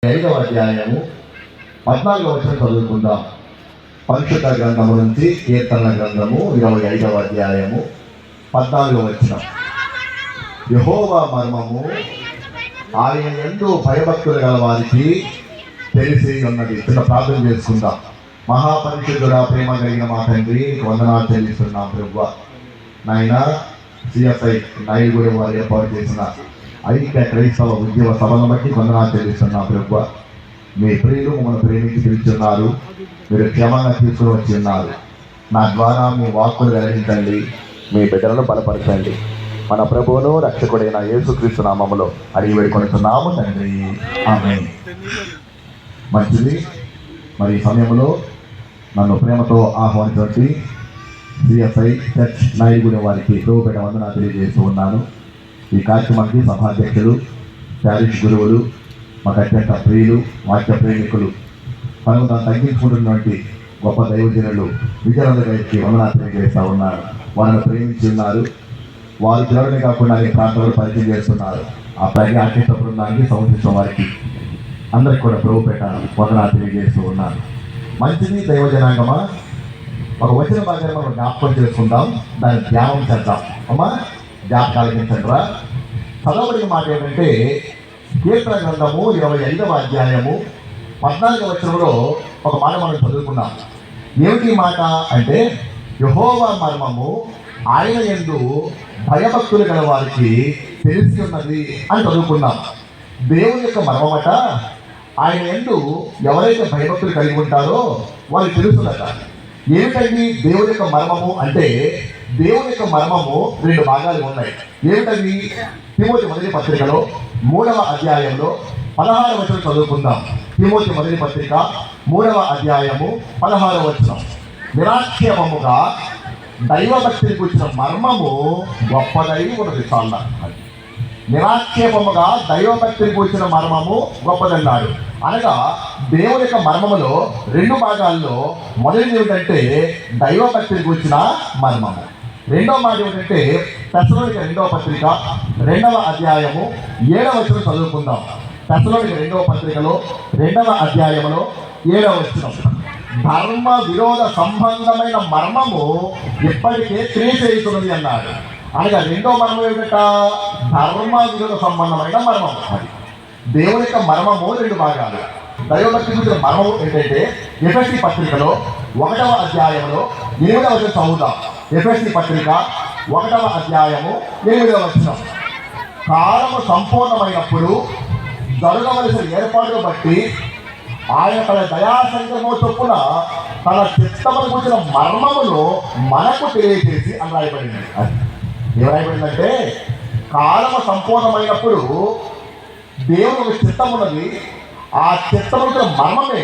5వ అధ్యాయము 14వ వచనం చదువుకుందాం. పరిశుద్ధ గ్రంథము నుంచి కీర్తన గ్రంథము 25వ అధ్యాయము 14వ వచనం. యెహోవా మర్మము ఆయన యందు భయభక్తులు గల వారికి తెలిసి ఉన్నది. చిన్న ప్రార్థన చేసుకుందాం. మహాపరిశుద్ధుడా, ప్రేమ కలిగిన మా తండ్రి, వందనాలు చెల్లిస్తున్నాం ప్రభువా. నాయన సిఎస్ఐ నాయుడుగూడెం వారు ఏర్పాటు చేసిన ఐక్య క్రైస్తవ ఉద్యమ సభను బట్టి వందనాలు చెల్లిస్తున్నాం ప్రభువా. మీ ప్రియులు మమ్మల్ని ప్రేమించి పిలుచున్నారు, మీరు క్షేమంగా తీసుకుని వచ్చి ఉన్నారు. నా ద్వారా మీ వాక్కులు వెలిగించండి, మీ బిడ్డలను బలపరచండి. మన ప్రభువును రక్షకుడైన యేసుక్రీస్తు నామములో అడిగి వేడుకొనుచున్నాము తండ్రి, ఆమేన్. మంచిది. మరి ఈ సమయంలో నన్ను ప్రేమతో ఆహ్వానించి సిఎస్ఐ చర్చ్ నాయుడుగూడెం వారికి ప్రభుపేట వందనాలు తెలియజేస్తూ ఉన్నాను. ఈ కార్యక్రమానికి సభాధ్యక్షులు, ప్యారిష్ గురువులు, మాకు అత్యంత ప్రియులు, వాక్య ప్రేమికులు, మనకు తాను తగ్గించుకుంటున్నటువంటి గొప్ప దైవజనులు విజయానంద గారికి వందనాలు తెలియజేస్తూ ఉన్నారు. వాళ్ళని ప్రేమించి ఉన్నారు. వారు పిలవడమే కాకుండా అనేక ప్రాంతాలు పరిచయం చేస్తున్నారు. ఆ ప్రజా ఆర్కెస్ట్రా బృందానికి సంవత్సరం వారికి అందరికి కూడా ప్రభుపేట వందనాలు తెలియజేస్తూ ఉన్నారు. మంచిది దైవజనాంగమా, ఒక వచ్చిన భాగాన్ని మనం జ్ఞాపకం చేసుకుందాం, దాన్ని ధ్యానం చేద్దాం. అమ్మా జ్ఞాపకాలు కించండిరా. చదవబడిన మాట ఏంటంటే కీర్తన గ్రంథము 25వ అధ్యాయము 14వ వచనంలో ఒక మాట మనం చదువుకున్నాం. ఏమిటి మాట అంటే, యెహోవా మర్మము ఆయన యందు భయభక్తులు గల వారికి తెలిసి ఉన్నది అని చదువుకున్నాం. దేవుని యొక్క మర్మమట ఆయన యందు ఎవరైతే భయభక్తులు కలిగి ఉంటారో వాళ్ళు తెలుసుదట. ఏమిటండి దేవుని యొక్క మర్మము అంటే? దేవుని యొక్క మర్మము 2 భాగాలు ఉన్నాయి. ఏమిటది? తిమోతి మొదటి పత్రికలో 3వ అధ్యాయంలో 16వ వచనం చదువుకుందాం. తిమోతి మొదటి పత్రిక 3వ అధ్యాయము 16వ వచనం. నిరాక్షేమముగా దైవభక్తిని కూర్చిన మర్మము గొప్పదై ఉన్నది. చాలా నిరాక్షేపముగా దైవభక్తిని కూర్చిన మర్మము గొప్పదన్నాడు. అనగా దేవుని యొక్క మర్మములో 2 భాగాల్లో మొదటిది ఏమిటంటే దైవభక్తిని కూర్చిన మర్మము. రెండవ మాట ఏమిటంటే తెస్సలోనిక 2వ పత్రిక 2వ అధ్యాయము 7వ వచనం చదువుకుందాం. తెస్సలోనిక 2వ పత్రికలో 2వ అధ్యాయములో 7వ వచనం. ధర్మ విరోధ సంబంధమైన మర్మము ఇప్పటికే క్రియ చేస్తున్నది అన్నాడు. అనగా 2వ మర్మం ఏమిట? ధర్మ విరోధ సంబంధమైన మర్మము. అది దేవుని యొక్క మర్మము 2 భాగాలు. దైవభక్తి గురించిన మర్మము ఏంటంటే ఎఫెసీ పత్రికలో 1వ అధ్యాయంలో 8వ వచనం చదువుదాం. ఎఫెసీ పత్రిక 1వ అధ్యాయము 8వ వచనం. కాలము సంపూర్ణమైనప్పుడు జరగవలసిన ఏర్పాటును బట్టి ఆయన తన దయాసంకము చొప్పున తన చిత్తమును గురించిన మర్మమును మనకు తెలియజేసి అని రాయబడింది. ఏమరాయబడిందంటే కాలము సంపూర్ణమైనప్పుడు దేవుని ఒక చిత్తం ఉన్నది. ఆ చిత్తం గురించిన మర్మమే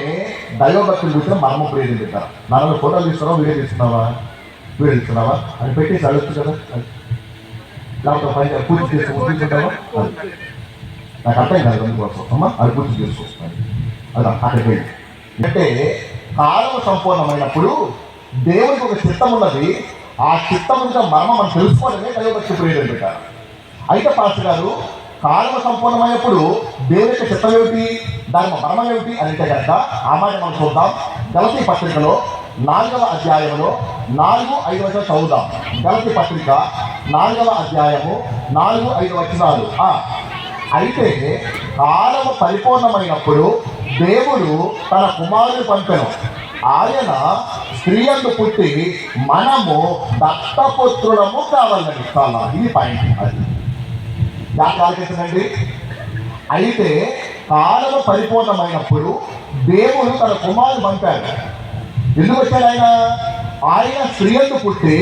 దైవభక్తులు గురించిన మర్మం ప్రేరేపిస్తారు. నన్ను ఫోటోలు తీస్తున్నావా, వీడియో తీస్తున్నావా అని పెట్టేసి అడుగుతుంది కదా. లేకపోతే పైన పూర్తి తీసుకుంటావా? నాకు అర్థం కాదు అందుకోసం. అమ్మ అది పూర్తి తీసుకొస్తాను. అలా అక్కడికి వెళ్ళి అంటే కాలం సంపూర్ణమైనప్పుడు దేవునికి ఒక చిత్తం ఉన్నది. ఆ చిత్తం గురించిన మర్మం మనం తెలుసుకోవడమే దైవభక్తి ప్రేరేపిస్తారు. అయితే పాస్టర్ గారు, కాలం సంపూర్ణమైనప్పుడు దేవుని యొక్క చిత్తం ఏమిటి, దాని మర్మం ఏమిటి అని అంటే కనుక ఆ మాట మనం చూద్దాం. గలతీ పత్రికలో 4వ అధ్యాయంలో 4-5 వచనం చదువుదాం. గలతీ పత్రిక 4వ అధ్యాయము 4-5 వచనాలు. అయితే కాలము పరిపూర్ణమైనప్పుడు దేవుడు తన కుమారుని పంపెను. ఆయన స్త్రీయందు పుట్టి మనము దత్తపుత్రులము కావాలని. చాలా ఇది పాయింట్. అది ఆలోచించండి. అయితే కాలము పరిపూర్ణమైనప్పుడు దేవుడు తన కుమారుని పంపాడు. ఎందుకు వచ్చాడు ఆయన? ఆయన స్త్రీయందు పుట్టి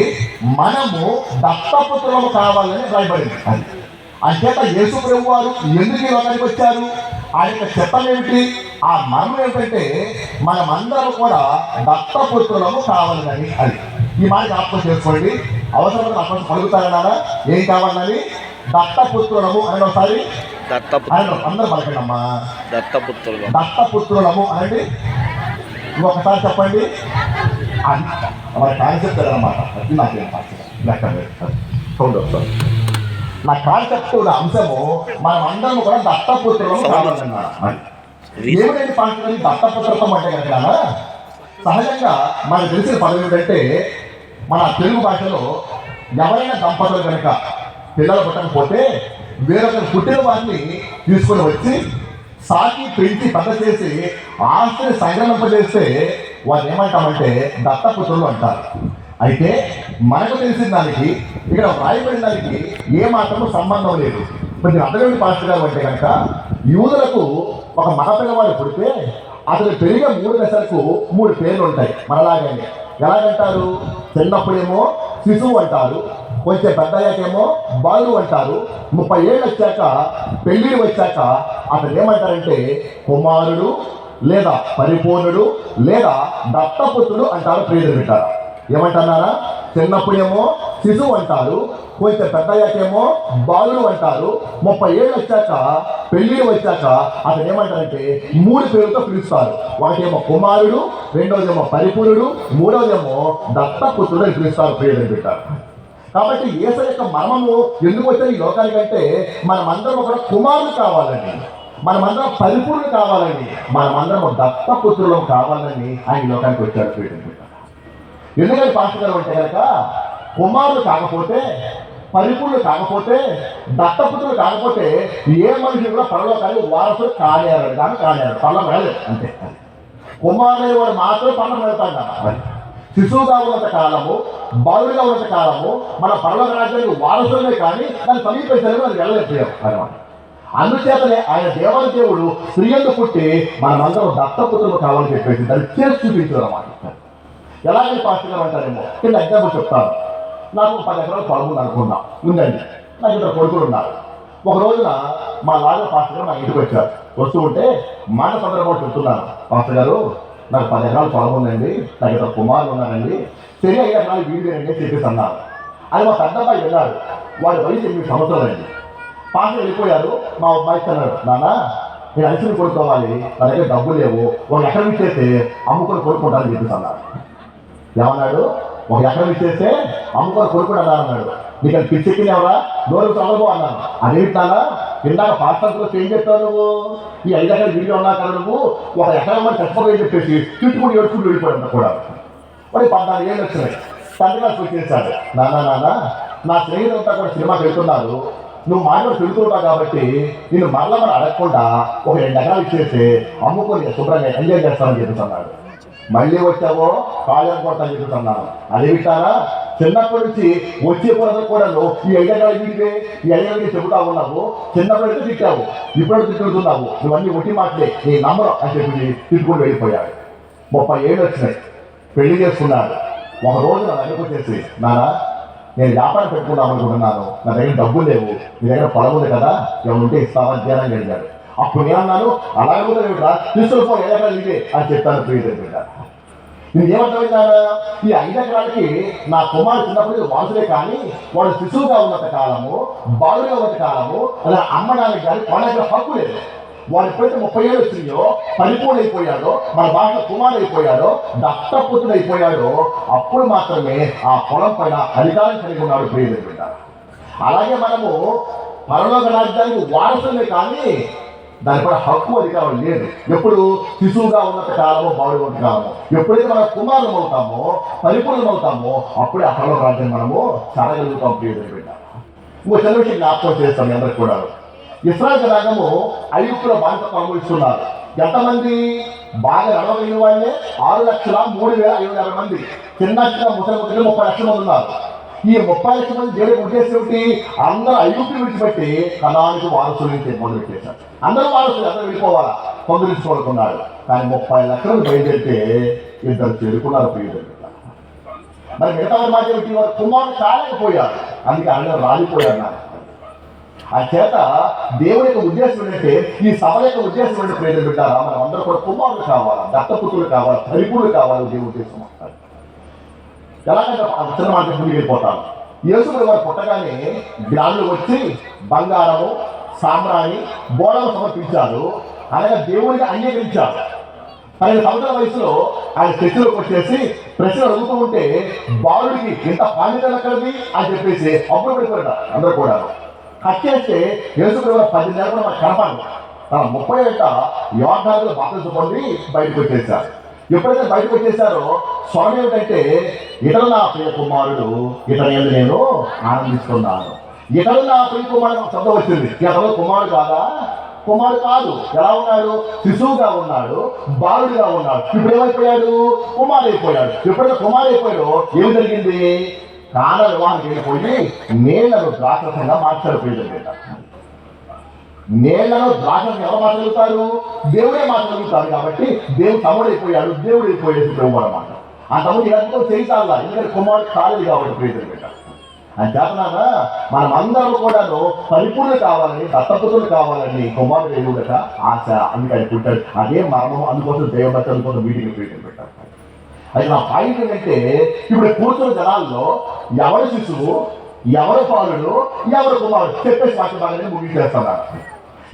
మనము దత్తపుత్రులము కావాలని రాయబడింది. అది అంచేత యేసు ప్రభు వారు ఎందుకు ఈ లోకానికి వచ్చారు? ఆయన యొక్క చిత్తం ఏమిటి? ఆ మర్మం ఏమిటంటే మనమందరం కూడా దత్తపుత్రులము కావాలని. అది ఈ మాట జ్ఞాపకం చేసుకోండి. అవసరమైన అక్కడ పలుకుతారన్నారా? ఏం కావాలని? దత్తపుత్రులము అని ఒకసారి అందరూ పలకండి అమ్మా. దత్తపుత్రులము అనండి. ఇంకొకసారి చెప్పండి. అది మన కాన్సెప్ట్ అన్నమాట. అది నాకేం లెక్క చూడండి. నా కాన్సెప్ట్ అంశము మనం అందరం కూడా దత్తపుత్రులము కావాలన్నారు. ఏమిటంటే పాఠశాల దత్తపుత్రత్వం అంటే కనుక సహజంగా మనకు తెలిసిన పదవి ఏంటంటే మన తెలుగు భాషలో ఎవరైనా దంపతులు కనుక పిల్లలు పుట్టకపోతే వేరొకరు పుట్టిన వారిని తీసుకొని వచ్చి సాకి పెంచి పెద్ద చేసి ఆస్తిని సంగ్రహింపజేస్తే వారు ఏమంటామంటే దత్తపుత్రులు అంటారు. అయితే మనకు తెలిసిన దానికి ఇక్కడ వ్రాయబడిన దానికి ఏ మాత్రము సంబంధం లేదు. మరి అర్థమేంటి పాస్టర్ గారు అంటే కనుక యూదులకు ఒక మగ పిల్లవాడు పుడితే అతను పెరిగే 3 దశలకు 3 పేర్లు ఉంటాయి. మనలాగానే ఎలాగంటారు? చిన్నప్పుడేమో శిశువు అంటారు, కొంచెం పెద్ద అయ్యాకేమో బాలు అంటారు, 30 ఏళ్ళు వచ్చాక పెళ్లి వచ్చాక అతను ఏమంటారంటే కుమారుడు లేదా పరిపూర్ణుడు లేదా దత్తపుత్రుడు అంటారు. ప్రియలు పెట్టారు. ఏమంటున్నారా? చిన్నప్పుడేమో శిశువు అంటారు, కొంచెం పెద్ద అయ్యాకేమో బాలుడు అంటారు, 30 ఏళ్ళు వచ్చాక పెళ్లి వచ్చాక అతను ఏమంటారంటే 3 పేరుతో పిలుస్తారు. ఒకటేమో కుమారుడు, రెండోదేమో పరిపూర్ణుడు, మూడోదేమో దత్తపుత్రుడు అని పిలుస్తారు. ప్రియలు పెట్టారు. కాబట్టి యేసు యొక్క మర్మము ఎందుకు వచ్చారు ఈ లోకానికంటే మనమందరం ఒక కుమారుడు కావాలని, మనమందరం పరిపూర్ణులు కావాలని, మనమందరం దత్తపుత్రులు కావాలని ఆయన లోకానికి వచ్చాడు. ప్రియలు పెట్టారు. ఎందుకని పాస్టర్ గారు అంటే కనుక కుమారులు కాకపోతే, పరిపూర్ణులు కాకపోతే, దత్తపుత్రులు కాకపోతే ఏ మనిషి కూడా పరలోకానికి వారసులు కాలేరు కానీ కాలేరు, పర్లం వెళ్ళలేదు. అంతే. కుమారుడు వాడు మాత్రం పర్లం వెళ్తాడు కదా. శిశువుగా ఉన్నంత కాలము, బాలుడిగా ఉన్నంత కాలము మన పరలోక రాజ్యానికి వారసులే కానీ దాన్ని సమీపించలేదు, అది వెళ్ళలేకపోయాం అనమాట. అందుచేతనే ఆయన దేవాది దేవుడు స్త్రీయందు పుట్టి మనమందరం దత్తపుత్రులు కావాలని చెప్పేసి దాన్ని చేసి చూపించారు అన్నమాట. ఎలాగని పాస్టర్ గారు అంటారేమో కింద ఎగ్జాంపుల్ చెప్తాను. నాకు 10 ఎకరాలు పొలం ఉంది అనుకున్నా, ఉందండి. నాకు ఇద్దరు కొడుకులు ఉన్నారు. ఒక రోజున మా లాగర్ పాస్టర్ గారు మా ఇంటికి వచ్చారు. వస్తూ ఉంటే మాట సందర్భంలో చెప్తున్నాను, పాస్టర్ గారు నాకు 10 ఎకరాలు పొలం ఉందండి, నాకు ఇద్దరు కుమారులు ఉన్నారండి, సరే 5 ఎకరాలు వీడియోనండి చెప్పేసి అన్నారు. అది మా పెద్ద అబ్బాయి వెళ్ళాడు. వాడి వయసు 8 సంవత్సరాలండి. పాస్టర్ వెళ్ళిపోయారు. మా అబ్బాయి అన్నాడు, నాన్న నేను అలసిని కొనుక్కోవాలి, నా దగ్గర డబ్బులు లేవు, ఒక ఎకరం ఇచ్చేస్తే అమ్ముకొని కొనుక్కుంటానని చెప్పేసి అన్నారు. ఏమన్నాడు? ఒక ఎకరం ఇచ్చేస్తే అమ్ముకొని కొనుక్కుంటా అన్నాడు. నీకు అది పిచ్చెక్కింది ఎవరా? దూరం చదవబో అన్నాను. అదేంటానా? ఇందాక పాస్టర్లో ఏం చెప్తావు నువ్వు? ఈ 5 ఎకరాలు వీడియో ఉన్నా కదా నువ్వు ఒక ఎకరం అని చచ్చిపోయి చెప్పేసి చుట్టుకుని ఏడుచుకుని వెళ్ళిపోయాడు కూడా. మరి 14 ఏళ్ళు వచ్చినాయి. తండ్రి నాకు వచ్చేసాడు, నాన్న నా స్నేహితులంతా కూడా సినిమాకి వెళ్తున్నారు, నువ్వు మాటలు తిరుగుతుంటావు కాబట్టి నేను మరలా మనం అడగకుండా ఒక 2 ఎకరాలు ఇచ్చేస్తే అమ్ముకొని శుభ్రంగా ఎంజాయ్ చేస్తానని చెప్తున్నాడు. మళ్ళీ వచ్చావో కాళ్ళని కొడతాను చెప్తున్నాను. అదే వింటారా? చిన్నప్పటి నుంచి వచ్చే కొరత కూడా ఈ 5 ఎకరాలు వీడివే, ఈ 5 ఎకరాలు చెబుతా ఉన్నావు. చిన్నప్పుడు అయితే తిట్టావు, ఇప్పుడు తిట్టుతున్నావు, నువ్వన్నీ ఒట్టి మాటలే, నీ నమ్మరం అని చెప్పి తిట్టుకుని వెళ్ళిపోయాడు. 30 ఏళ్ళు వచ్చినాయి. పెళ్లి చేసుకున్నాడు. ఒక రోజు నా దగ్గరకు వచ్చేసి, నాన్న నేను వ్యాపారం పెట్టుకుందాం అనుకుంటున్నాను, నా దగ్గర డబ్బులు లేవు, నీ దగ్గర పొలం ఉంది కదా, ఏమైనా ఉంటే ఇస్తావా ధ్యానం అడిగాడు. అప్పుడు నేనన్నాను, అలాగే కూడా తీసుకుపో 5 ఎకరాలు ఇవే అని చెప్పాను. ప్రియుడు బిడ్డ, నేను ఏమంటాను? ఈ 5 ఎకరాలకి నా కుమారుడు చిన్నప్పుడు వాసులే కానీ వాడు శిశువుగా ఉన్నంత కాలము, బాలుగా ఉన్నంత కాలము అలా అమ్మడానికి కానీ కొనడానికి హక్కు లేదు. వాడు ఎప్పుడైతే 30 ఏళ్ళు వచ్చినాయో, పరిపూర్ణ అయిపోయాడో, మన భాష కుమారుడు అయిపోయాడో, దత్తపుత్రుడు అయిపోయాడో, అప్పుడు మాత్రమే ఆ పొలం పైన అధికారం కలిగి ఉన్నాడు. ప్రియుడు బిడ్డ, అలాగే మనము పరలోక రాజ్యానికి వారసులే కానీ దానిపై హక్కు అధికారం లేదు. ఎప్పుడు శిశువుగా ఉన్నంత కాలమో, బాలుడు ఉన్నంత కాలమో, ఎప్పుడైతే మనం కుమారులం అవుతామో, పరిపూర్ణం అవుతామో, అప్పుడే ఆ పరలోక రాజ్యాన్ని మనము చదగలుగుతాం. ప్రియుడు బిడ్డ, ఇంకో చిన్న విషయం జ్ఞాపకం చేస్తాం మీ అందరికి కూడా. ఇశ్రాయేలు జనాంగము ఐగుప్తులో బానిసత్వం అనుభవిస్తున్నారు. ఎంతమంది? బాగా నడవగలిగిన వాళ్ళే 6,03,550 మంది. చిన్న చిన్న ముసలి 30 లక్షల మంది ఉన్నారు. ఈ 30 లక్షల మంది దేవుడికి ఉద్దేశం ఏమిటి? అందరూ ఐగుప్తులు విడిచిపెట్టి కనానికి వారసులు నుంచి మొదలుపెట్టేశారు. అందరూ వారసులు, అందరూ వెళ్ళిపోవాలా, పొందుకోనుకున్నాడు. కానీ 30 లక్షలు బయలుదేరితే 2 చేరుకున్నారు. ప్రియుడు, మరి మిగతా మాట ఏమిటి? వారు కుమారుడు కాలేకపోయారు, అందుకే అందరూ రాలిపోయారు. ఆ చేత దేవుడి యొక్క ఉద్దేశం ఏంటంటే, ఈ సభ యొక్క ఉద్దేశం ఏంటంటే ప్రియులు బిడ్డారా, మనం అందరూ కూడా కుమారులు కావాలా, దత్తపుత్రులు కావాలా, పరిపూర్ణులు కావాలి. దేవుడి ఉద్దేశం ఎలాగంటే చిన్న మాట ముందుకు వెళ్ళిపోతాను. యేసు వారు పుట్టగానే జ్ఞానులు వచ్చి బంగారము, సామ్రాణి, బోళము సమర్పించారు. అనగా దేవుడిని అంగీకరించారు. 12 సంవత్సరాల వయసులో ఆయన చర్చలోకి వచ్చేసి ప్రశ్నలు అడుగుతూ ఉంటే, బాలుడికి ఇంత పాండిత్యం ఎక్కడిది అని చెప్పేసి అప్పుడు పడిపోయారు అందరూ కూడా. కట్ చేస్తే యేసు 10 నెలలు మనకు కనపడదు. 30 ఏట యోర్దానులో బాప్తిసం పొంది బయటకు వచ్చేసారు. ఎప్పుడైతే బయటకు వచ్చేసారో స్వరం ఏమిటంటే, ఇతడు నా ప్రియ కుమారుడు, ఇతని యందు నేను ఆనందిస్తున్నాను. ఇతడు నా ప్రియ కుమారుడు శబ్దం వచ్చింది. ఇతడు కుమారుడు కాదా? కుమారుడు కాదు. ఎలా ఉన్నాడు? శిశువుగా ఉన్నాడు, బాలుడిగా ఉన్నాడు. ఇప్పుడు ఏమైపోయాడు? కుమారైపోయాడు. ఎప్పుడైతే కుమారైపోయాడో ఏమి జరిగింది? కాన వివాహానికి వెళ్ళిపోయి నీళ్లను ద్రాక్షరసంగా మార్చాడు. నీళ్లను ద్రాక్షరసంగా ఎవరు మార్చగలుగుతారు? దేవుడే మార్చగలుగుతారు. కాబట్టి దేవుడు తమ్ముడైపోయాడు, దేవుడు అయిపోయేది ప్రభు అన్నమాట. ఆ తమ్ముడు ఎంతో చేయాలా, ఎందుకంటే కుమారుడు కాలేదు కాబట్టి ప్రియతలు పెట్టారు. అని చేతనాగా మనం అందరూ కూడాను పరిపూర్ణ కావాలని, దత్తపుత్రులు కావాలని కుమారుడు ఎదుగుదట ఆశ. అందుకని పుట్టాడు. అదే మరణం. అందుకోసం దేవభక్తి, అందుకోసం వీటిని ప్రియతలు పెట్టారు. అయితే నా పాయింట్ ఏంటంటే, ఇప్పుడు కూర్చున్న జనాల్లో ఎవరు శిశువు, ఎవరు పాలుడు, ఎవరు కుమారుడు చెప్పేసి వాక్య భాగాన్ని ముగించేస్తున్నారు.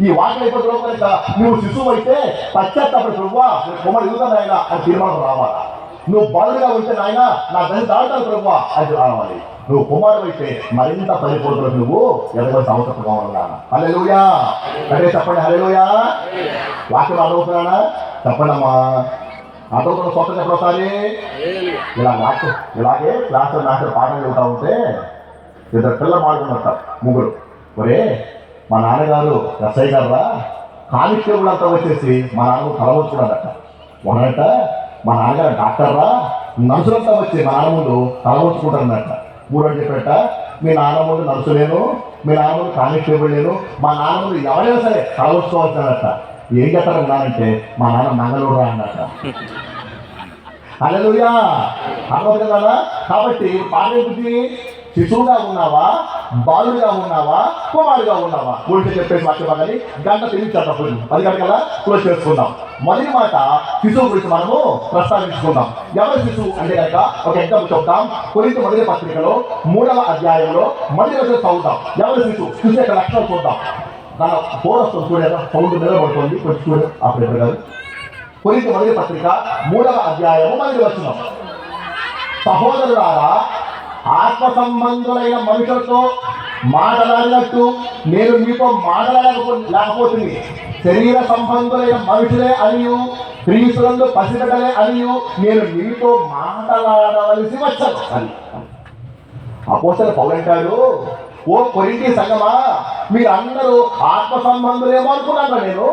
ఈ వాక్యం అయిపోతున్న కనుక నువ్వు శిశువు అయితే పశ్చాత్తాపడి ప్రభువా కుమారుడు ఎదుగుతాను ఆయన అని తీర్మానం రావాలి. నువ్వు బాలుడుగా ఉంటే నాయన నా దాన్ని దాటాను ప్రభువా అది రావాలి. నువ్వు కుమారుడు అయితే మరింత పరిపూర్ణకు నువ్వు ఎదగవలసిన అవసరం కావాలన్నా. హల్లెలూయా అంటే చెప్పండి. హల్లెలూయా. వాక్యం అడుగుతున్నానా? చెప్పండమ్మా. అడుగుతున్న స్వతం చెప్పడసారి ఇలా వాక్యం ఇలాగే క్లాసులో నాకు పాఠం చెబుతా ఉంటే ఇద్దరు పిల్లలు మాడుకున్నట్ట. ముగ్గురు, ఒరే మా నాన్నగారు ఎస్ఐ గారురా, కానిస్టేబుల్ అంతా వచ్చేసి మా నాన్న తలవచ్చుకున్నాడట. ఒకనట మా నాన్నగారు డాక్టర్రా, నర్సులంతా వచ్చి మా నాన్న ముందు తలవచ్చుకుంటారన్నట. మూడోడు చెప్పేట, మీ నాన్న ముందు నర్సు లేను, మీ నాన్న ముందు కానిస్టేబుల్ లేను, మా నాన్న ముందు ఎవరైనా సరే తలవచ్చుకోవాల్సినట. ఏం చెప్తారు నానంటే, మా నాన్న మంగళూరు రా అన్నట. హల్లెలూయా. అర్థం కదా? కాబట్టి పాట ఏంటి? శిశువుగా ఉన్నావా, బాలుడిగా ఉన్నావా, కుమారుడుగా ఉన్నావా? గురించి చెప్పేసి వాక్య భాగాన్ని గంట తెలియచేటప్పుడు 10 గంటల క్లోజ్ చేసుకుందాం. మొదటి మాట శిశువు గురించి మనము ప్రస్తావించుకుందాం. ఎవరి శిశువు అంటే కనుక ఒక ఎగ్జాంపుల్ చెప్తాం. కొరింథీ మొదటి పత్రికలో 3వ అధ్యాయంలో మొదటి రోజు చదువుతాం. ఎవరి శిశువు? శిశువు యొక్క లక్షణాలు చూద్దాం. దాని పోరొస్తుంది చూడేదా, సౌండ్ నిలబడుతుంది, కొంచెం చూడు ఆపరేటర్ గారు. కొరింథీ మొదటి పత్రిక 3వ అధ్యాయము 1వ వచనం. సహోదరులారా, ఆత్మ సంబంధులైన మనుషులతో మాట్లాడినట్టు నేను మీతో మాట్లాడలేకపోతుంది. శరీర సంబంధులైన మనుషులే అనియు, క్రీస్తులందు పసిబిడ్డలే అనియు నేను మీతో మాట్లాడవలసి వచ్చాను అని అపోస్తలుడు పౌలు అంటాడు. ఓ కొరింథీ సంఘమా, మీరందరూ ఆత్మ సంబంధులేమో అనుకున్నాను నేను,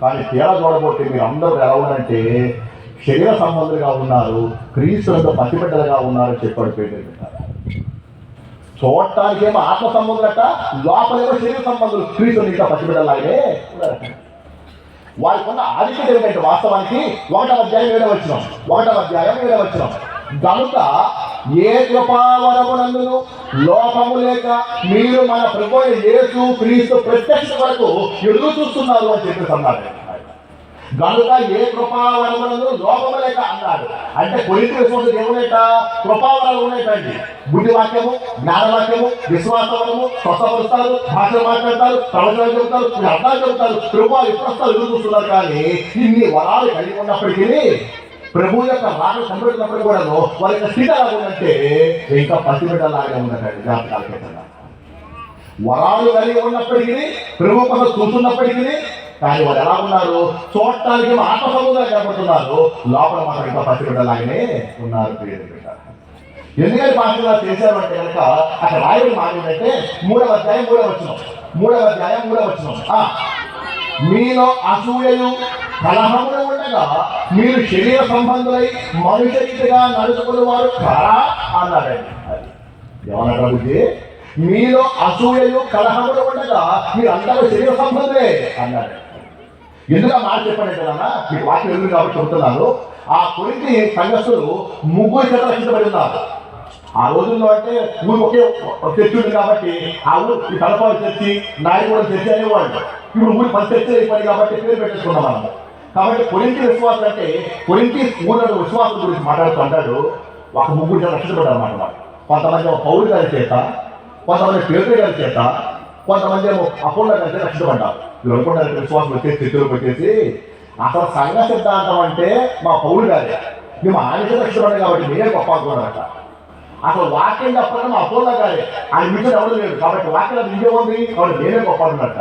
కానీ తేడా చూడబోతే మీరు అందరూ ఎలా ఉన్నారంటే శరీర సంబంధులుగా ఉన్నారు, క్రీస్తులంతా పసిబిడ్డలుగా ఉన్నారు చెప్పాడు పేతురు. చూడటానికేమో ఆత్మ సంబంధులట, లోపలేమో శరీర సంబంధులు క్రీస్తులు ఇంకా పసిబిడ్డలాగే ఉన్నారట. వారికి ఉన్న ఆధిక్యత ఏమిటంటే వాస్తవానికి 1వ అధ్యాయం 7వ వచనం. కనుక ఏ కృపావరమునందును లోపము లేక మీరు మన ప్రభువైన యేసు క్రీస్తు ప్రత్యక్ష వరకు ఎదురు చూస్తున్నారు అని చెప్పేసి అన్నాడు. కనుక ఏ కృపావరమునందును లోపము లేక అన్నాడు. అంటే కొరింథీ విశ్వాసం ఏమున్నాయట? కృపావరాలు ఉన్నాయటండి. బుద్ధి వాక్యము, జ్ఞానవాక్యము, విశ్వాసము, స్వస్థపరుస్తారు, భాషలు మాట్లాడతారు, ప్రవచనాలు చెబుతారు, అర్థాలు చెబుతారు. ప్రభు ఎప్పుడు వస్తారు ఎదురు చూస్తున్నారు. కానీ ఇన్ని వరాలు కలిగి ఉన్నప్పటికీ ప్రభు యొక్క రాక సంబడినప్పుడు కూడా వాళ్ళ యొక్క స్థితి ఎలా ఉందంటే ఇంకా పసిబిడ్డలాగా ఉన్నట్టు జాతకాల. వరాలు కలిగి ఉన్నప్పటికీ, ప్రభు కోసం చూస్తున్నప్పటికీ, కానీ వాళ్ళు ఎలా ఉన్నారు? చూడటానికి ఆత్మ సముద్రంగా కనబడుతున్నారు, లోపల మాత్రం ఇంకా పసిబిడ్డలాగానే ఉన్నారు. ఎందుకని పాఠంగా చేశారంటే కనుక అక్కడ రాయడం మాట్లాడంటే 3వ అధ్యాయం 3వ వచనం. మీలో అసూయలు కలహములు ఉండగా మీరు శరీర సంబంధులై మనుష్య రీతిగా నడుచుకునే వారు కారా అన్నాడండి. ఏమన్నాడు బుద్ధి? మీలో అసూయలు కలహములు ఉండగా మీరు అందరూ శరీర సంబంధులే అన్నాడు. ఎందుకు మాట చెప్పండి కదా, మీకు వాక్యం ఎదురు కాబట్టి చెబుతున్నాను. ఆ కొరింథీ సంఘస్థులు 3 జతలు రక్షించబడి ఉన్నారు. ఆ రోజుల్లో అంటే ఊరు ఒకే చర్చి ఉంది కాబట్టి ఆ ఊరు ఈ తలపాడు చర్చి, నాయకుడు చర్చి అనేవాళ్ళు. ఇప్పుడు ఊరు 10 చర్చలు అయిపోయి కాబట్టి పేరు పెట్టేసుకున్నాం మనము. కాబట్టి కొరింథీ విశ్వాసం అంటే కొరింథీ ఊళ్ళో విశ్వాసం గురించి మాట్లాడుతూ అంటాడు. ఒక 3 జతలు రక్షించబడ్డారు అన్నమాట. కొంతమంది పౌలు గారి చేత, కొంతమంది పేతురు గారి చేత, కొంతమంది ఏమో అపోల్లో గారి చేత రక్షించబడ్డారు. మీరు అనుకుంటారు విశ్వాసం వచ్చేసి చర్చలు పెట్టేసి అసలు సంఘ సిద్ధాంతం అంటే మా పౌలు గారే, మేము ఆయన చేత రక్షించబడ్డాం కాబట్టి నేనే గొప్ప అనుకున్నారట. అసలు వాక్యం చెప్పడం మా అపోల్లో గారే, ఆయన మిషన్ ఎవరు లేడు కాబట్టి వాక్యం ఇంకే ఉంది కాబట్టి నేనే గొప్ప అన్నట్ట.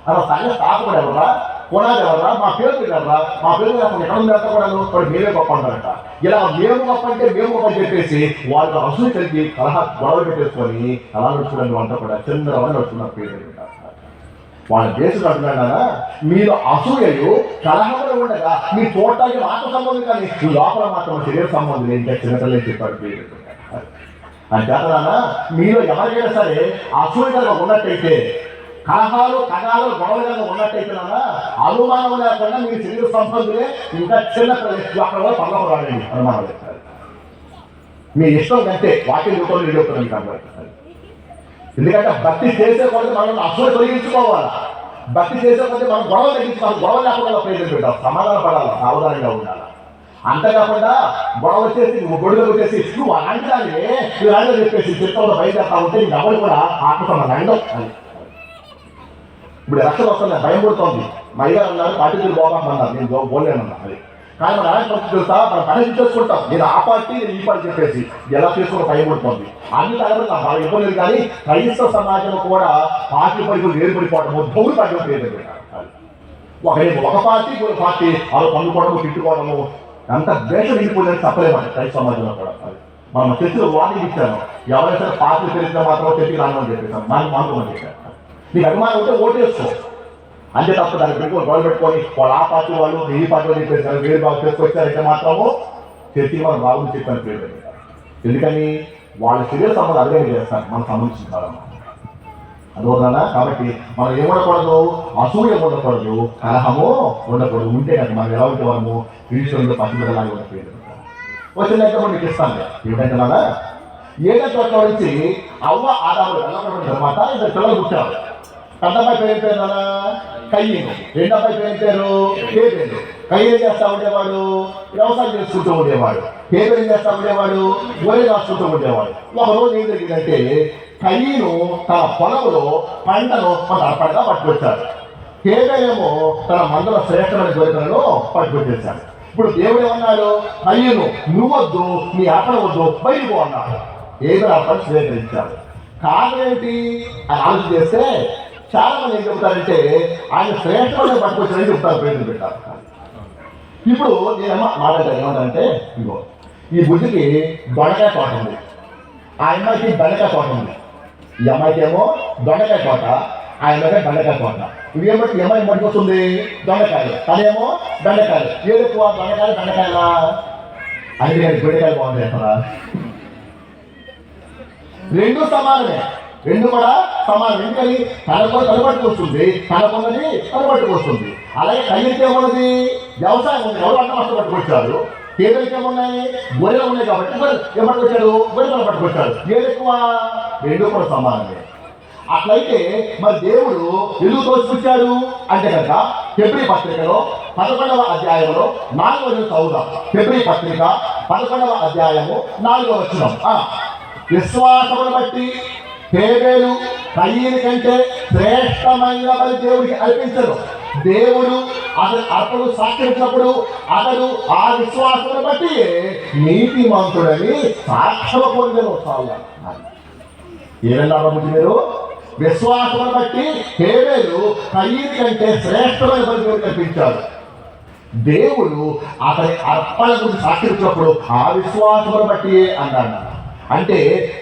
అలా సంఘ స్థాపకుడు ఎవరా, పునాది ఎవరా, మా పేరు ఎవరా, మా పేరు ఎక్కడ ఉంది అంతా కూడా వాడు మేమే గొప్ప అంటారట. ఇలా మేము గొప్ప అంటే మేము గొప్ప అని చెప్పేసి వాళ్ళు అసలు కలిగి గొడవ పెట్టేసుకొని అలా నడుచుకోండి అంతా కూడా చంద్రబాబు నడుచుకున్న పేరు. వాళ్ళ దేశం అంటున్నాడా, మీరు అసూయలు కలహంలో ఉండగా మీ చూడటానికి ఆత్మ సంబంధం కానీ ఈ లోపల మాత్రం శరీర సంబంధం ఏంటంటే చిన్నపిల్లలు చెప్పాడు పేరు. అని చేతనా మీలో ఎవరికైనా సరే అసూయగా ఉన్నట్టయితే, కలహాలు కగాలు గొడవలుగా ఉన్నట్టయితేనా అనుమానం లేకుండా మీ శరీర సంబంధులే ఇంకా చిన్నపిల్లలు అక్కడ కూడా పర్వం రాడండి. అనుమానం లేదు, మీ ఇష్టం కంటే వాక్యం రూపంలో నిలుపుతుంది కాబట్టి. ఎందుకంటే భక్తి చేసే కొద్ది మనం అసలు తొలగించుకోవాలా, భక్తి చేసే కొద్ది మనం గొడవ తగ్గించుకోవాలి. గొడవ లేకుండా ప్రయోజనం పెట్టాలి, సమాధాన పడాలి, సావధానంగా ఉండాలి. అంతేకాకుండా గొడవ వచ్చేసి నువ్వు గొడవలు వచ్చేసి నువ్వు అలాంటి దాన్ని నువ్వు అలాంటి చెప్పేసి చిత్తంలో బయలుదేరుతా ఉంటే నీకు ఎవరు కూడా ఆత్మసమ రంగం అని. ఇప్పుడు రక్షణ వస్తుంది, భయం పడుతోంది. మా అయ్యారు అన్నారు పార్టీ పోదామన్నారు, నేను పోలేనన్నా. అది కానీ మన అలాంటి పరిస్థితి తెలుసా, మనం పని చేసుకుంటాం. నేను ఆ పార్టీ నేను ఈ పార్టీ చెప్పేసి ఎలా చేసుకుని భయపడుతోంది. అన్ని తరగతి నాకు బాగా ఇబ్బంది లేదు. కానీ క్రైస్తవ సమాజం కూడా పార్టీ పడిపోయి వేరుపడిపోవడము, దౌరు పడడం లేదు. ఒక పార్టీ ఒక పార్టీ వాళ్ళు పండుకోవడము, తిట్టుకోవడము, అంత ద్వేషం నిండిపోయిందని చెప్పలేమండి క్రైస్తవ సమాజంలో కూడా. మనం చర్చలో వార్నింగ్ ఇచ్చాను, ఎవరైనా పార్టీ తెలిసినా మాత్రం చర్చకి రానని చెప్పేసాం. నాకు మానుకోమని చెప్పాను. నీకు అభిమానం ఉంటే ఓటేసుకో అంతే తప్ప దాన్ని పెట్టుకొని గొడవ పెట్టుకొని వాళ్ళు ఆ పార్టీ వాళ్ళు ఈ పార్టీ చెప్పేసారు వేరు బాగు చేసుకొచ్చారంటే మాత్రము చర్చకి మనం బాగుంది చెప్పాను పేరు. ఎందుకని వాళ్ళ శరీర సంబంధం అర్థం చేస్తారు మనకు సంబంధించిన కాలం అదోదనా. కాబట్టి మనం ఏముండకూడదు, అసూయ ఉండకూడదు, కలహము ఉండకూడదు. ఉంటే కదా మనం ఎలా ఉంటే వాళ్ళము క్రీస్తులో పసిబిడ్డలాగా ఉన్న పేరు వచ్చిందంటే మనం మీకు ఇస్తాను. ఏంటంటే ఏదో చోట్ల నుంచి అవ్వ ఆదాములు వెళ్ళబడిన తర్వాత ఇద్దరు పిల్లలు పుట్టారు. పెద్దమ్మాయి పేరు పేరు కయ్యను, రెండమ్మాయి పేరు పేరు హేబేలు. కయ్య ఏం చేస్తా ఉండేవాడు, వ్యవసాయం చేసుకుంటూ ఉండేవాడు. హేబేలు ఏం చేస్తా ఉండేవాడు, గొర్రె రాసుకుంటూ ఉండేవాడు. ఒకరోజు ఏం జరిగిందంటే కయ్యను తన పొలంలో పంటను మన అర్పణగా పట్టుకొచ్చాడు. హేబేలేమో తన మందల శ్రేష్టమైన గొర్రెలను పట్టుకొచ్చేశాడు. ఇప్పుడు దేవుడు ఏమన్నాడు, కయ్యను నువ్వొద్దు, నీ అర్పణ వద్దు, బయటకు అన్నాడు. హేబేలు అర్పణ స్వీకరించాడు. కారణం ఏంటి అని ఆలోచన చేస్తే చాలా మంది ఏం చెబుతారంటే ఆయన శ్రేష్టమైన పట్టుకొచ్చారని చెప్తారు, పేర్లు పెట్టారు. ఇప్పుడు నేను మాట్లాడతాను ఏమంటారంటే, ఇగో ఈ బుద్ధికి దొండకాయ తోట ఉంది, ఆ అమ్మాయికి బెండకాయ తోట ఉంది. ఈ అమ్మాయికి ఏమో దొండకాయ తోట, ఆ అమ్మాయికి బెండకాయ తోట. ఇవేమో ఈ అమ్మాయి పట్టుకొస్తుంది దొండకాయలు, తనేమో బెండకాయలు. ఏది ఎక్కువ, దొండకాయలు బెండకాయలా? అందుకని బెండకాయలు బాగుంది అంటారా? రెండు సమానమే, రెండు కూడా సమానం. ఎందుకని తనకు తలబట్టుకు వస్తుంది, తనకున్నది తలబట్టుకు వస్తుంది. అలాగే కయ్యకి ఏమన్నది వ్యవసాయం ఉంది, ఎవరు అంట మస్తు పట్టుకొచ్చారు. పేదలకి ఏమున్నాయి, గొర్రెలు ఉన్నాయి కాబట్టి ఏమట్టుకొచ్చాడు, గొర్రెలు పట్టుకొచ్చాడు. ఏది ఎక్కువ, రెండు కూడా సమానమే. అట్లయితే మరి దేవుడు ఎందుకు తోసిపుచ్చాడు అంటే కనుక హెబ్రీ పత్రికలో 11వ అధ్యాయంలో 4వ వచనం చదువుదాం. హెబ్రీ పత్రిక 11వ అధ్యాయము 4వ వచనం. విశ్వాసమును బట్టి హేబేలు కయ్యని కంటే శ్రేష్టమైన బలి దేవుడికి అర్పించరు. దేవుడు అతను అర్పణ సాక్షించినప్పుడు అతడు ఆ విశ్వాసమును బట్టి నీతిమంతుడని సాక్ష్యం పొందను. ఏమన్నా బుద్ధి మీరు, విశ్వాసమును బట్టి హేబేలు కయ్యని కంటే శ్రేష్టమైన బలి దేవుడికి అర్పించాడు. దేవుడు అతని అర్పణ గురించి సాక్షించినప్పుడు ఆ విశ్వాసమును బట్టి అన్నాడు. అంటే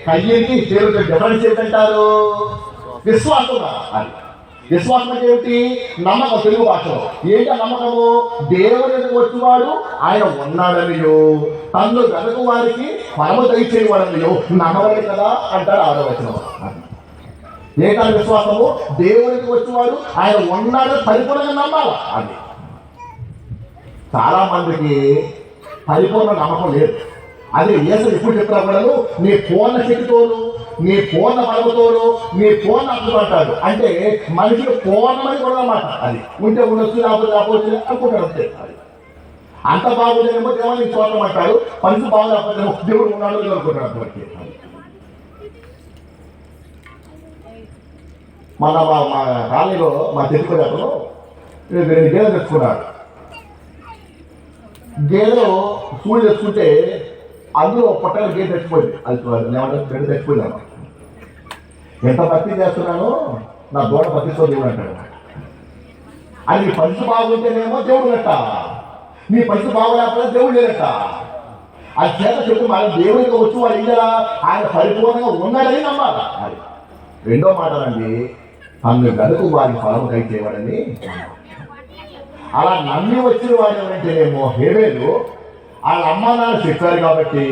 కయ్యకి దేవుడికి డిఫరెన్స్ ఏంటంటారు, విశ్వాసం. అది విశ్వాసం అంటే ఏమిటి, నమ్మకం. తెలుగు భాషలో ఏంటో నమ్మకము, దేవుని వచ్చివాడు ఆయన ఉన్నాడనియో, తనలో వెనక వారికి ఫలము దయచేయవాడనియో నమ్మవాలి కదా అంటారు 6వ వచనం. ఏంటా విశ్వాసము, దేవునికి వచ్చివాడు ఆయన ఉన్నాడని పరిపూర్ణంగా నమ్మాలి. అది చాలా మందికి పరిపూర్ణ నమ్మకం లేదు. అదే యేసు ఎప్పుడు చెప్తా కూడా నీ పూర్ణ శక్తితోను, నీ పూర్ణ బలముతోను, నీ పూర్ణ అర్థం అంటాడు. అంటే మనిషికి పూర్ణమని కూడా అన్నమాట. అది ఉంటే ఉండొచ్చు, లేకపోతే అనుకుంటాడు అంతే. అది అంత బాగుండేమో దేవుని చోట్లం అంటాడు, మనిషి బాగులేకపోతే దేవుడు ఉన్నాడు అనుకుంటాడు అంతవరకు. మన మా కాలనీలో మా తెలుగులో 2 గేదెలు తెచ్చుకున్నాడు. గేదెలు సూడి తెచ్చుకుంటే అందులో పొట్టల గేదె తెచ్చిపోయింది. అది ఏమంటారు, గడ్డి తెచ్చిపోయింది. ఎంత భక్తి చేస్తున్నానో నా దూడ పట్టించుకో దేవుడు అంటాడు. అది నీ పరిస్థితి బాగుంటేనేమో దేవుడు లెక్క, నీ పరిస్థితి బాగోలేకపోతే దేవుడు లేనట్ట. అది చేత చెప్పి మన దేవుడికి వచ్చి వాడు ఇలా ఆయన పరిపూర్ణంగా ఉన్నాడని నమ్మాలి. అది రెండో మాటలండి, తను గడుపు వారికి ఫలము కై చేయవాడని. అలా నమ్మి వచ్చిన వాడు ఎవరంటేనేమో హేబేలు, వాళ్ళ అమ్మ నాన్న చెప్పారు కాబట్టి,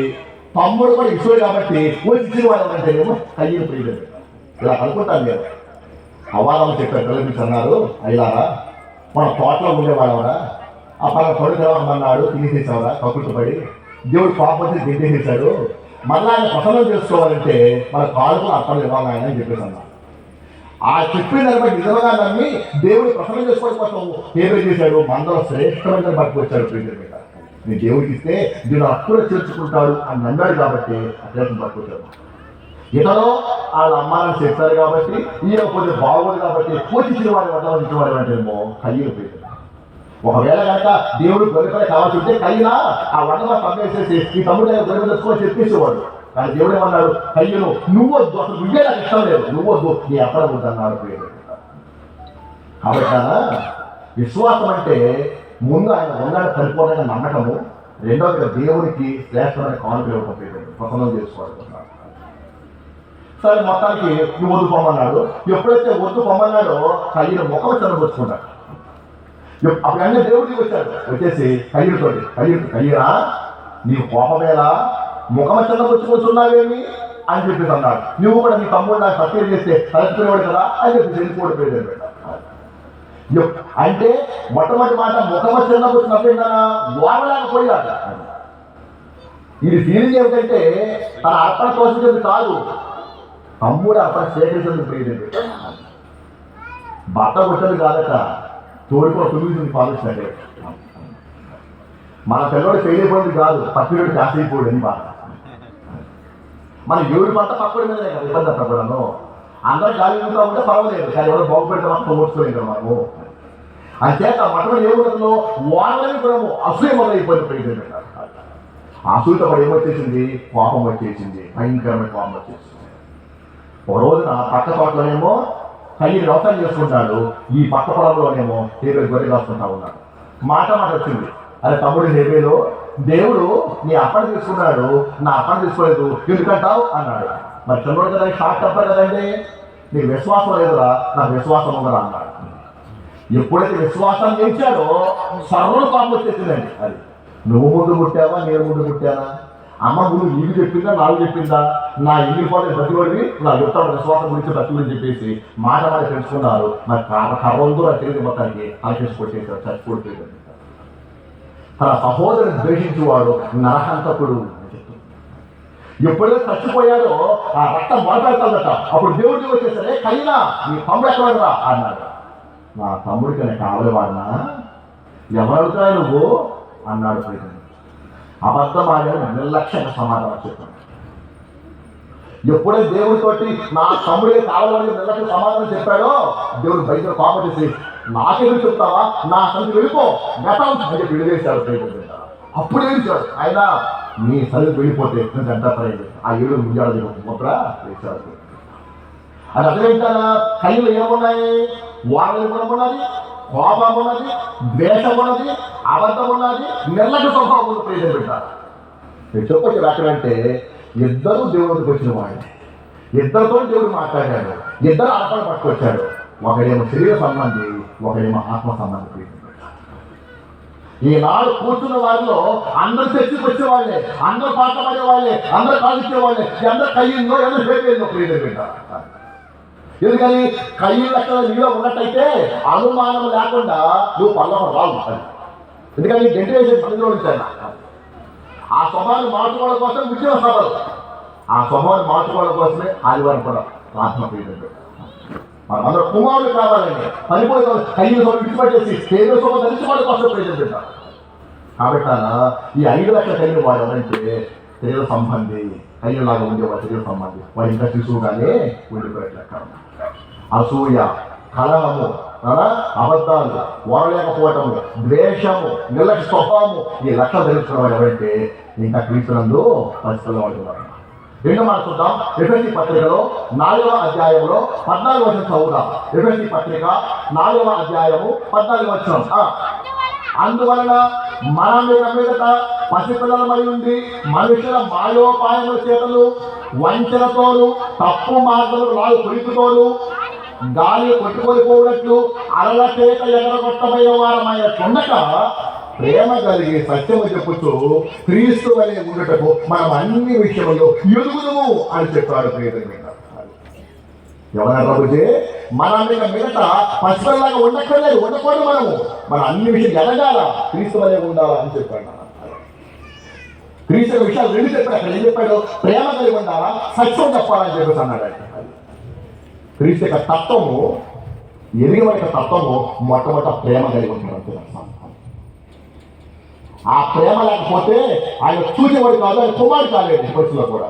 తమ్ముడు కూడా ఇసుడు కాబట్టి వచ్చిన వాడు ఎవరంటేనేమో కయ్యను ప్రియుడు. ఇలా అనుకుంటాను నేను. అవాదం చెప్పారు పిల్లలు అన్నారు, అయ్యారా మన తోటలో ఉండేవాడవరా, ఆ పల తొడి తెలవమన్నాడు, తినేసేసావరా కక్కులు పడి, దేవుడు పాపం వచ్చి తింటేసేసాడు, మళ్ళీ ఆయన ప్రసన్నం చేసుకోవాలంటే మన కాళ్ళు అర్థం ఇవ్వాలి ఆయన అని చెప్పేసి అన్నాడు. ఆ చెప్పిన దాన్ని బట్టి నిజంగా నమ్మి దేవుడు ప్రసన్నం చేసుకోవడం కోసం ఏమేం చేశాడు, మనలో శ్రేష్టమైన బట్టి వచ్చాడు ప్రియుల మీద. నీ దేవుడికి ఇస్తే దీన్ని అప్పుడే చేర్చుకుంటాడు అని నమ్మాడు కాబట్టి అత్యంతం పట్టుకొచ్చాడు. ఇతను వాళ్ళ అమ్మాయిని చెప్పారు కాబట్టి, ఈయన కొంచెం బాగోదు కాబట్టి పోషించిన వారి వద్ద ఇచ్చిన వాడు అంటేమో కయ్యలు పోయింది. ఒకవేళ కనుక దేవుడు గొర్రెపై కావాల్సి ఉంటే కయ్యనా ఆ వంటలో పంపేసేసి ఈ తమ్ముడు గొర్రె తెచ్చుకొని చెప్పేసేవాడు. కానీ దేవుడు ఏమన్నాడు, కయ్యను నువ్వొద్దు, అసలు నువ్వే నాకు ఇష్టం లేదు, నువ్వొద్దు, నీ అక్కడ వద్దన్నాడు. కాబట్టి విశ్వాసం అంటే ముందు ఆయన ఉన్నాడు పరిపూర్ణంగా నమ్మకము, రెండవది దేవుడికి శ్రేష్టమైన కానుక ఇవ్వడం, ప్రసన్నం చేసుకోవాలి. సరే మొత్తానికి నువ్వు వద్దు పొమ్మన్నాడు. ఎప్పుడైతే వద్దు పొమ్మన్నాడో కయ్యను ముఖం చదవచ్చుకున్నాడు. అప్పుడు అన్నీ దేవుడికి వచ్చాడు, వచ్చేసి కయ్యతోటి కయ్యరా నీకు కోపమేలా ముఖం చల్లబుచ్చుకొచ్చున్నావేమి అని చెప్పేసి అన్నాడు. నువ్వు కూడా నీ తమ్ముడు నాకు సత్యం చేస్తే తలెత్తుకునేవాడు కదా అని చెప్పి వెళ్ళిపోవడం పెట్టాడు. అంటే మొట్టమొదటి మాట ముఖమ చిన్నబుచ్చి నవ్వేందా వాడలేకపోయాడు. ఇది ఫీలింగ్ ఏమిటంటే తన అర్పణ కోసం కాదు, తమ్ముడు అర్పణ సేకరించడం ప్రియడు. భర్త కొట్టదు కాదట, తోడుకో తొమ్మిది పాలిస్తాడు. మన పిల్లడు ఫెయిల్ అయిపోయింది కాదు, పక్కడు క్యాష్ అయిపోయాడు అని బాధ. మన ఏడు పంట పక్కడి మీదనే కదా ఇబ్బంది అట్టకూడను. అందరూ గాలి ఉంటూ ఉంటే పర్వాలేదు, కానీ ఎవరు బాగుపెడితే మాత్రం ఓడ్చుకోలేదు కదా మనము. అంచేత మొట్టమొదటి ఏముంటుందో వాళ్ళని కూడా అసూయ మొదలైపోయింది ప్రియడు. అసూయతో పడి ఏమొచ్చేసింది, కోపం వచ్చేసింది, భయంకరమైన కోపం వచ్చేసింది. ఒక రోజున పక్క తోటలోనేమో కయ్యి వ్యవసాయం చేసుకుంటాడు, ఈ పక్క పొలంలోనేమో హేబేలు గొర్రె కాసుకుంటా ఉన్నాడు. మాట వచ్చింది, అరే తమ్ముడు హేబేలు, దేవుడు నీ అప్పణ తీసుకున్నాడు, నా అప్పణ తీసుకోలేదు ఎందుకంటావు అన్నాడు. మరి చిన్నోడు కదా షాక్ చెప్పారు కదండి, నీకు విశ్వాసం లేదురా, నాకు విశ్వాసం ఉందరా అన్నాడు. ఎప్పుడైతే విశ్వాసాన్ని చేశాడో సర్వులు పాపం వచ్చేసిందండి. అది నువ్వు ముందు పుట్టావా నేను ముందు పుట్టానా, అమ్మ ముందు నీకు చెప్పిందా నాకు చెప్పిందా, నా ఇంటికి పోతే ప్రతివాడిని నా చెప్తాడు విశ్వాసం గురించి ప్రతివాడిని చెప్పేసి మాట తెలుసుకున్నారు. మరి కర్రంతో నాకు తెలియదు మొత్తానికి ఆశించి కొట్టేశాడు, చచ్చిపోతుంది. తన సహోదరుని ద్వేషించేవాడు నరహంతకుడు అని చెప్తుంది. ఎప్పుడైతే చచ్చిపోయాడో ఆ రక్తం మొదలుపెడతాడట. అప్పుడు దేవుడికి వచ్చేసరే కైనా నీ తమ్ముడు ఎక్కడరా అన్నాడు. నా తమ్ముడికి నేను కావలేవాడినా, ఎవరుగా నువ్వు అన్నాడు. అబద్ధం ఆడాడు, నిర్లక్ష్యంగా సమాధానం చెప్పాడు. ఎప్పుడైతే దేవుడితోటి నా తమ్ముడే కావాలని నిర్లక్ష్య సమాధానం చెప్పాడో దేవుడు బయట కాపటేసి నాకెందుకు చెప్తావా, నా సంతి వెళ్ళిపో గతం అని చెప్పి విడివేశాడు. అప్పుడు ఏడిచాడు ఆయన, నీ సరిగ్గా వెళ్ళిపోతే గంట ప్రయోజనం ఆ 7 ముంజాడు ముద్ర వేశాడు. అది అర్థమేంటారా, కళ్ళు ఏమున్నాయి, వాళ్ళని గుణం ఉన్నది, కోపం ఉన్నది, ద్వేషం ఉన్నది, అబద్ధం ఉన్నది, నిర్లక్ష్య స్వభావం ఉన్న ప్రయోజనం పెట్టారు. చెప్పొచ్చు ఎక్కడంటే ఇద్దరు దేవుడికి వచ్చిన వాడు, ఇద్దరితో దేవుడు మాట్లాడాడు, ఇద్దరు అర్పణ పట్టుకొచ్చాడు. ఒకడేమో శరీర సంబంధి, ఒకడేమో ఆత్మ సంబంధి. ఈనాడు కూర్చున్న వారిలో అందరూ చర్చకు వచ్చేవాళ్ళే, అందరూ పాట పడేవాళ్ళే, అందరూ కాల్చేవాళ్ళే, అందరూ కయ్యిందో ఎవరు హేబేలులో ప్రియత పెట్టారు. ఎందుకని కయ్యి లెక్కల నీలో ఉన్నట్టయితే అనుమానం లేకుండా నువ్వు పల్లవ రావు. ఎందుకని డెంటినేషన్ పనిలో ఉంచాను. ఆ స్వభావాన్ని మార్చుకోవడం కోసం విద్య సభలు, ఆ స్వభావాన్ని మార్చుకోవడం కోసమే ఆదివారం కూడా ప్రార్థన ప్రియత. అందరూ కుమారులు కావాలండి, పనిపోయి కయ్యి విడిచిపెట్టేసి తేజ శోభ ధరించుకోవడం కోసం ప్రయత్నం పెట్టారు. కాబట్టి ఈ 5 లక్షల కయ్యలు వాడు ఎవరంటే శరీర సంబంధి, కయ్యలాగా ఉండేవాడు శరీర సంబంధి. వాడు ఇంకా శిశువుగానే ఉండిపోయేట్లెక్క. అసూయ, కలహము, అబద్ధాలు, ఓరలేకపోవటము, ద్వేషము, నిర్లక్ష్య స్వభావము, ఈ లక్షలు ధరించుకున్న వాడు ఎవరంటే ఇంకా క్రీస్తునందు పరిస్థితుల్లో వాడు. రెండో మాట చూద్దాం. ఎఫెసీ పత్రికలో 4వ అధ్యాయంలో 14వ వచనం చదువుదాం. ఎఫెసీ పత్రిక 4వ అధ్యాయము 14వ వచనం. అందువలన మన మీదట పసిపిల్లలమై ఉండి మనుషుల మాయోపాయముల చేతలు వంచనతోను తప్పు మార్గములు రాదు కొడుకుతోను గాలి కొట్టుకోలిపోయినట్లు అలల చేత ఎగరగొట్టబోయే వారమైన చుండక ప్రేమ కలిగి సత్యము చెప్పుతూ క్రీస్తు వలె ఉండటకు మనం అన్ని విషయంలో ఎదుగుదము అని చెప్పాడు. ప్రియమైన ఎవరన్నా మన మీదట పసిపిల్లలాగా ఉండక్కర్లేదు, ఉండకూడదు. మన అన్ని విషయాలు ఎదగాల, క్రీస్తు వలె ఉండాలా అని చెప్పాడు. క్రీస్తు విషయాలు రెండు చెప్పాడు. అక్కడ ఏం చెప్పాడు? ప్రేమ కలిగి ఉండాలా, సత్యం చెప్పాలని చెప్పేసి అన్నాడు. క్రీస్తు యొక్క తత్వము, ఎదిగిన యొక్క తత్వము మొట్టమొదట ప్రేమ కలిగి ఉంటాడు. ఆ ప్రేమ లేకపోతే ఆయన చూసేవాడు కాదు, ఆయన కుమారుడు కాలేదు. పరిస్థితుల్లో కూడా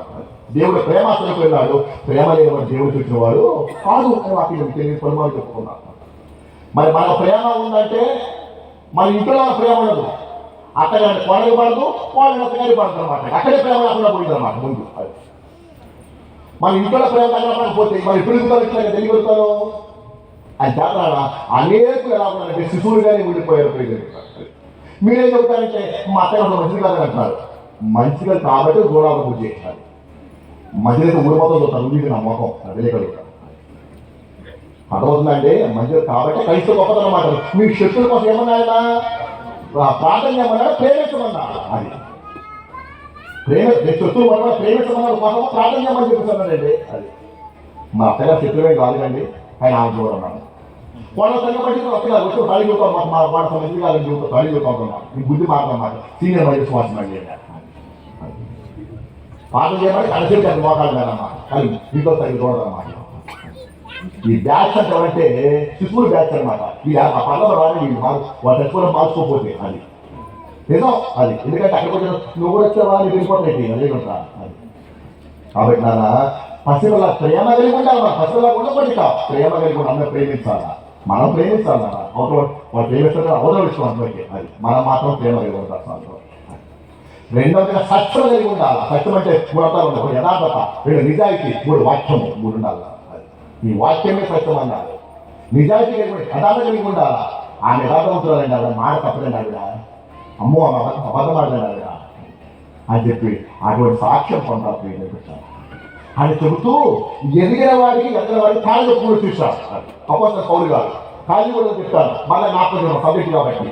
దేవుడు ప్రేమ చనిపోయినాడు, ప్రేమ లేనివాడు దేవుడు చూసినవాడు కాదు అని వాటిని తెలియని పనులు చెప్పుకున్నాడు. మరి మన ప్రేమ ఉందంటే మన ఇంట్లో ప్రేమ ఉండదు, అక్కడ కోడలు పడదు, కోడలు అత్తగారి పడదు అనమాట. అక్కడే ప్రేమ లేకుండా పోయిందన్నమాట ముందు. అది మన ఇంట్లో ప్రేమ తగ్గకపోతే మరి ఎప్పుడు ఇట్లా తెలియగలుగుతాను అని చేస్తారా? అనేకులు ఎలా ఉన్నారంటే శిశువులుగానే ఉండిపోయారు. మీరేం చెబుతారంటే మా అత్తయ్య మంచిది కాదని అంటున్నారు. మంచిగా కాబట్టి గోడాలు పూజ చేస్తారు. మంచిగా ఊరిపోతాం చూస్తారు, ఉంది నా మొఖం తెలియగలుగుతారు. అర్థమవుతుందంటే మంచిగా కాబట్టి క్రైస్తవ గొప్పతనం మాట. మీ శక్తుల కోసం ఏమన్నా ప్రార్థన చేయమన్నాడు, ప్రేమించమన్నాడు. అది శత్రువు వల్ల ప్రేమించమన్నాడు కోసం ప్రార్థన చేయమని చెప్తున్నాడండి. అది మా అత్తగారు శత్రువే కాదుకండి, ఆయన ఆమె చూడన్నాడు. వాళ్ళ సంగతి అత్తగారు వచ్చి తల్లి చూద్దాం, మా వాళ్ళ మంచి కాదని చూద్దాం, తల్లి చూద్దాం. ఈ బుద్ధి మాట్లాడమాట సీనియర్ మధ్య శ్వాసం అండి. ప్రార్థన చేయమని కనసేపు అది మోకాలు కాదమ్మా, కానీ ఇంట్లో తల్లి చూడదన్నమాట. ఈ బ్యాచ్ అంటే ఎవరంటే శిశువులు బ్యాచ్ అనమాట. ఈ ఆ పనులు రాని వాళ్ళు చచ్చిపోవడం మార్చుకోకపోతే అది నిజం. అది ఎందుకంటే అక్కడికి వచ్చిన నువ్వు కూడా వచ్చావా అని వెళ్ళిపోతాయి. అదే ఉంటా. అది కాబట్టి నాన్న పసిపిల్ల ప్రేమ కలిగి ఉండాలి. మన పసిపిల్ల ఉండకూడదు, ప్రేమ కలిగి ఉండాలి. అందరూ ప్రేమించాలా, మనం ప్రేమించాలి. నాన్న వాళ్ళు ప్రేమిస్తారు, అవతల విషయం అందరికీ. అది మనం మాత్రం ప్రేమ కలిగి ఉంటాం. రెండవదిగా సత్యం కలిగి ఉండాలి. సత్యం అంటే 3 అర్థాలు ఉంటాయి. యథార్థత, 2 నిజాయితీ, 3 వాక్యము, 3 ఉండాలి. ఈ వాక్యమే సత్యం అన్నారు. నిజాయితీ కలిగి యథార్థ కలిగి ఉండాలా. ఆమె యథార్థవంతురాలండి, ఆవిడ మాట తప్పదండి, ఆవిడ అమ్మో అబద్ధం ఆడలేదు ఆవిడ అని చెప్పి అటువంటి సాక్ష్యం పొందాలి అని చెబుతూ ఎదిగిన వాడికి ఎదిగిన వాడికి కాళ్ళు కూడా చూశారు. అపోస్తలుడైన పౌలు గారు కాళ్ళు కూడా చెప్తారు. మళ్ళీ నాకు సబ్జెక్ట్ కాబట్టి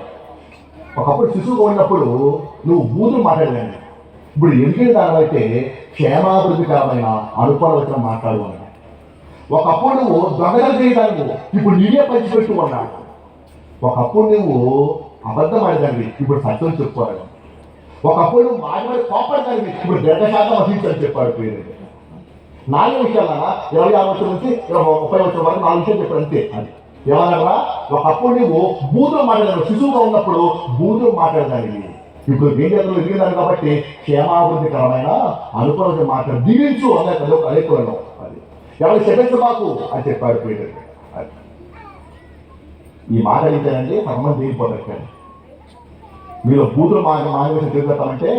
ఒకప్పుడు శిశువుగా ఉన్నప్పుడు నువ్వు బూతులు మాట్లాడలేండి. ఇప్పుడు ఎదిగిన దానివైతే క్షేమాభివృద్ధికరమైన అనుకూలవచనం మాట్లాడు అన్నాడు. ఒకప్పుడు నువ్వు దొంగతనం చేయడానికి ఇప్పుడు నీవే పంచిపెట్టు అన్నాడు. ఒకప్పుడు నువ్వు అబద్ధం ఆడదాన్ని ఇప్పుడు సత్యం చెప్పుకోవాలి. ఒకప్పుడు నువ్వు మాట్లాడి కోపడదాన్ని ఇప్పుడు 100% అహింసని చెప్పాడు. పేరు 4 విషయాలన్నా 26 వచ్చం నుంచి 30 వచ్చం వరకు 4 విషయాలు చెప్పాడు అంతే. అది ఏమన్నా ఒకప్పుడు నువ్వు బూతులు మాట్లాడాను, శిశువుగా ఉన్నప్పుడు బూతులు మాట్లాడదాన్ని ఇప్పుడు దేంట్లో ఎదిగినాను కాబట్టి క్షేమాభివృద్ధికరమైన అనుకూల మాట్లాడు దీవించు అనే అనేకులను. అది ఎవరు శపించబాకు అని చెప్పాడు పేరు. ఈ మాట అడిగితేనండి సగం దిగిపోతారు. మీరు బూతులు మానవేశం చేసేస్తామంటే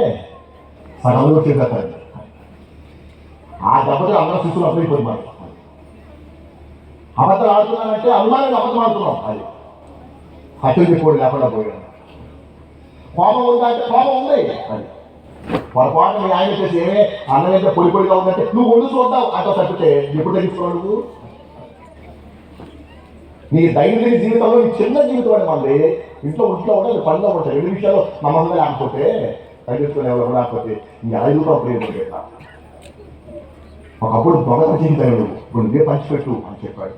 సగంలో చేసేస్తారండి. ఆ దెబ్బతో అందరూ శిశువులు అర్థమైపోతుంది. మరి అబద్ధాలు ఆడుతున్నానంటే అనుమానంగా అబద్ధం ఆడుతున్నాం. అది హత్యలు చెప్పుకోవడం లేకుండా పోయాను. కోపం ఉందా అంటే కోపం ఉంది. అది పొరపాటు మీ ఆయన చేసి ఏమే అన్నం అయితే పొడి పొడిగా ఉందంటే నువ్వు వండు చూద్దావు అంటూ తప్పితే ఎప్పుడు తగ్గించుకోవాలి. నువ్వు నీ దైనందిన జీవితంలో నీ చిన్న జీవితం అని మళ్ళీ ఇంట్లో ఉంటే పనిలో ఉంటాయి. 2 విషయాలు నమ్మకంగా లేకపోతే తగ్గించుకునే వాళ్ళు లేకపోతే నీ 5 రూపాయలు ప్రేమ. ఒకప్పుడు దొంగతనం జీవితాలు ఇప్పుడు నువ్వే పంచిపెట్టు అని చెప్పాడు.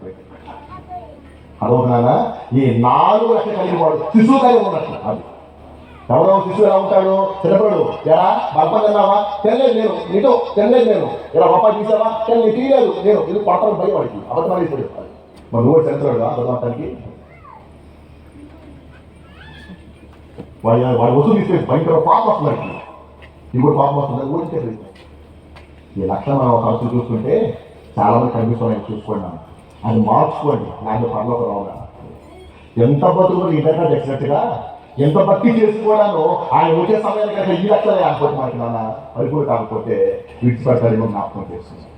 అదవుతున్నానా ఈ 4 లక్షలు కలిగిన వాడు శిశువు కలిగి ఉన్నట్టు. అది ఎవరో శిశువు ఎలా ఉంటాడు? చిన్నప్పుడు ఎలా బల్పం తిన్నావా? తినలేదు నేను, నీతో తినలేదు నేను. ఇలా గొప్ప తీసావా? నేను తీయలేదు నేను. ఇది కొడతాను భయం వాడికి. అబద్ధం అయిపోయాడు. మరి నువ్వు చరిత్రడు అబద్ధమాటానికి వాడి వస్తువు తీసుకెళ్ళి భయంకర పాపం వస్తుంది. ఇంకోటి పాపం వస్తుంది ఊరికే. ఈ లక్షణం మనం ఖర్చు చూస్తుంటే చాలా మంది కనిపిస్తున్నాయి. చూసుకున్నాను అది మార్చుకోండి, నాకు పర్లోకి రావుగా. ఎంత బతుకు ఇంటర్నెట్ వచ్చినట్టుగా ఎంత భక్తి చేసుకోవడానో ఆయన వచ్చే సమయానికి కనుక ఈ లక్షలే అనుకోండి మనకి నాన్న పరిపూర్ణ కాకపోతే విడిచిపెడతారేమో జ్ఞాపకం చేస్తున్నాను.